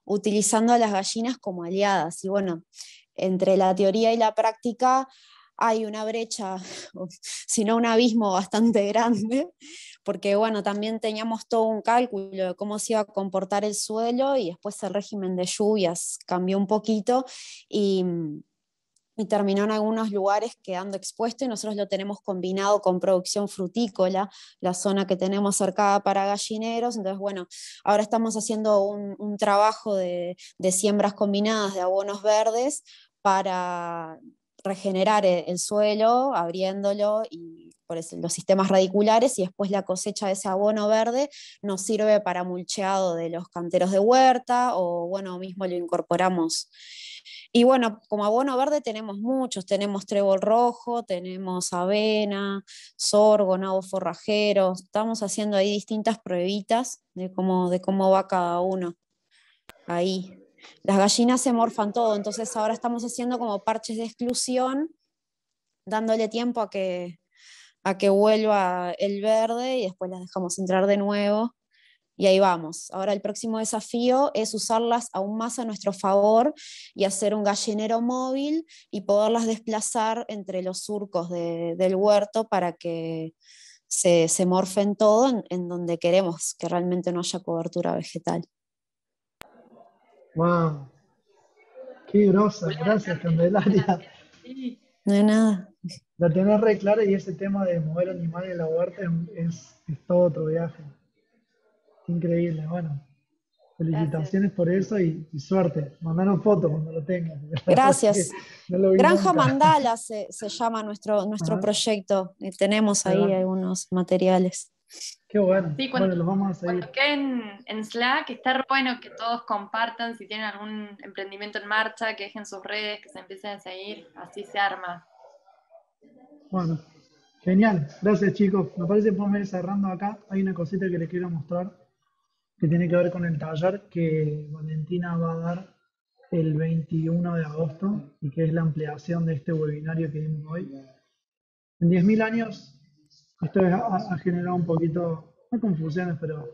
utilizando a las gallinas como aliadas. Y bueno, entre la teoría y la práctica hay una brecha, si no un abismo bastante grande, porque bueno, también teníamos todo un cálculo de cómo se iba a comportar el suelo y después el régimen de lluvias cambió un poquito y terminó en algunos lugares quedando expuesto y nosotros lo tenemos combinado con producción frutícola, la zona que tenemos cercada para gallineros. Entonces, bueno, ahora estamos haciendo un trabajo de siembras combinadas de abonos verdes para regenerar el suelo, abriéndolo y por eso, los sistemas radiculares, y después la cosecha de ese abono verde nos sirve para mulcheado de los canteros de huerta o bueno, mismo lo incorporamos. Y bueno, como abono verde tenemos muchos, tenemos trébol rojo, tenemos avena, sorgo, nabo forrajero, estamos haciendo ahí distintas pruebitas de cómo va cada uno ahí. las gallinas se morfan todo, entonces ahora estamos haciendo como parches de exclusión, dándole tiempo a que vuelva el verde y después las dejamos entrar de nuevo. Y ahí vamos. Ahora el próximo desafío es usarlas aún más a nuestro favor y hacer un gallinero móvil y poderlas desplazar entre los surcos del huerto para que se morfen todo en donde queremos que realmente no haya cobertura vegetal. ¡Wow! ¡Qué grosa! Gracias, Candelaria. Sí. No hay nada. La tenés re clara y ese tema de mover animales en la huerta es todo otro viaje. Increíble, bueno. Gracias. Felicitaciones por eso y suerte. Mandanos fotos cuando lo tengas. La verdad es que Gracias. no lo vi Granja nunca. Mandala se llama nuestro Ajá, proyecto. Y tenemos ahí ahí va. algunos materiales. Qué bueno. Sí, Bueno, los vamos a seguir. cuando queden en Slack, está re bueno que todos compartan si tienen algún emprendimiento en marcha, que dejen sus redes, que se empiecen a seguir, así se arma. Bueno, genial. Gracias, chicos. Me parece que podemos ir cerrando acá. Hay una cosita que les quiero mostrar que tiene que ver con el taller que Valentina va a dar el 21 de agosto y que es la ampliación de este webinario que dimos hoy. En 10.000 años, esto ha generado un poquito, no confusiones, pero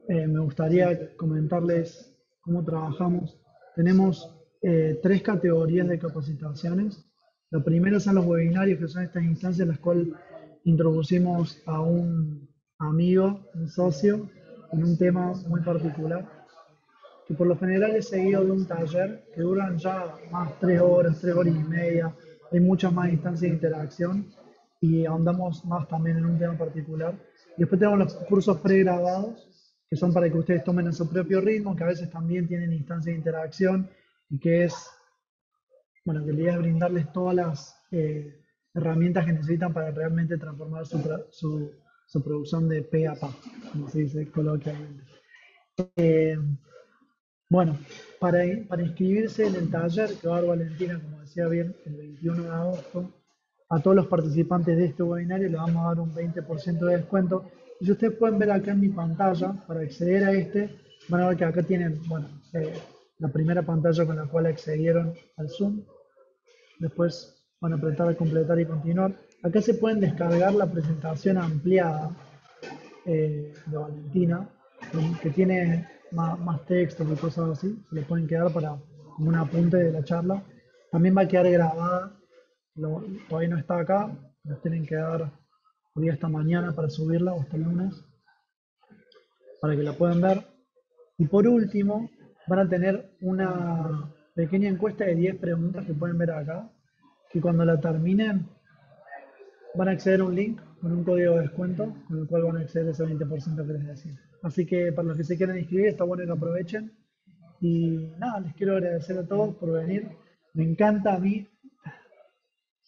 me gustaría comentarles cómo trabajamos. Tenemos 3 categorías de capacitaciones. La primera son los webinarios, que son estas instancias en las cuales introducimos a un amigo, un socio, en un tema muy particular, que por lo general es seguido de un taller que duran ya más 3 horas, 3 horas y media. Hay muchas más instancias de interacción y ahondamos más también en un tema particular. Y después tenemos los cursos pregrabados, que son para que ustedes tomen en su propio ritmo, que a veces también tienen instancias de interacción y que es, bueno, que la idea es brindarles todas las herramientas que necesitan para realmente transformar su producción de pe a pa, como se dice coloquialmente. Bueno, para inscribirse en el taller que va a dar Valentina, como decía bien, el 21 de agosto, a todos los participantes de este webinario le vamos a dar un 20% de descuento. Y si ustedes pueden ver acá en mi pantalla, para acceder a este, van a ver que acá tienen, bueno, la primera pantalla con la cual accedieron al Zoom. Después van a apretar a completar y continuar. Acá se pueden descargar la presentación ampliada de Valentina, que tiene más textos y cosas así, se le pueden quedar para como un apunte de la charla. También va a quedar grabada, todavía no está acá, nos tienen que dar por día hasta mañana para subirla o hasta el lunes, para que la puedan ver. Y por último, van a tener una pequeña encuesta de 10 preguntas que pueden ver acá, que cuando la terminen van a acceder a un link con un código de descuento con el cual van a acceder a ese 20% que les decía. Así que para los que se quieran inscribir, está bueno que aprovechen. Y nada, les quiero agradecer a todos por venir. Me encanta a mí.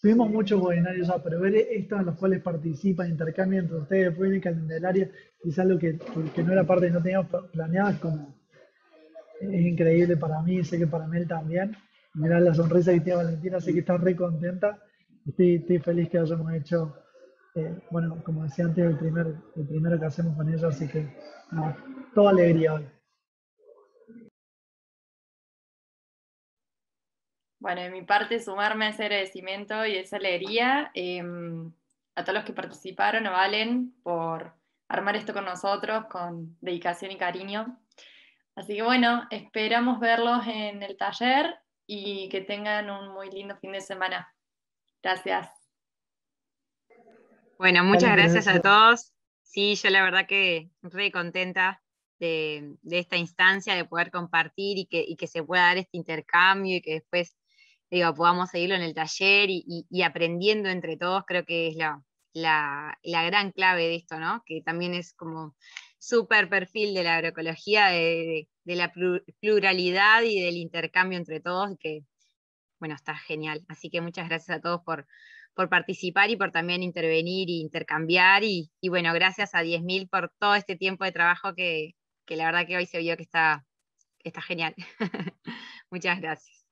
Tuvimos muchos webinarios ya, pero ver estos en los cuales participan, intercambian entre ustedes, después viene Candelaria, quizás algo que no era parte, no teníamos planeado, es increíble para mí, sé que para Mel también. Mirá la sonrisa que tiene Valentina, sé que está re contenta. Estoy feliz que hayamos hecho, bueno, como decía antes, el primero que hacemos con ella, así que nada, toda alegría hoy. Bueno, de mi parte, sumarme a ese agradecimiento y esa alegría a todos los que participaron, a Valen, por armar esto con nosotros, con dedicación y cariño. Así que bueno, esperamos verlos en el taller y que tengan un muy lindo fin de semana. Gracias. Bueno, muchas Valen, gracias a gracias. todos. Sí, yo la verdad que re contenta de esta instancia, de poder compartir y que se pueda dar este intercambio y que después, digo, podamos seguirlo en el taller y aprendiendo entre todos, creo que es la gran clave de esto, ¿no? Que también es como súper perfil de la agroecología, de la pluralidad y del intercambio entre todos, que, bueno, está genial. Así que muchas gracias a todos por participar y por también intervenir e intercambiar. Y bueno, gracias a 10.000 por todo este tiempo de trabajo que la verdad que hoy se vio que está genial. Muchas gracias.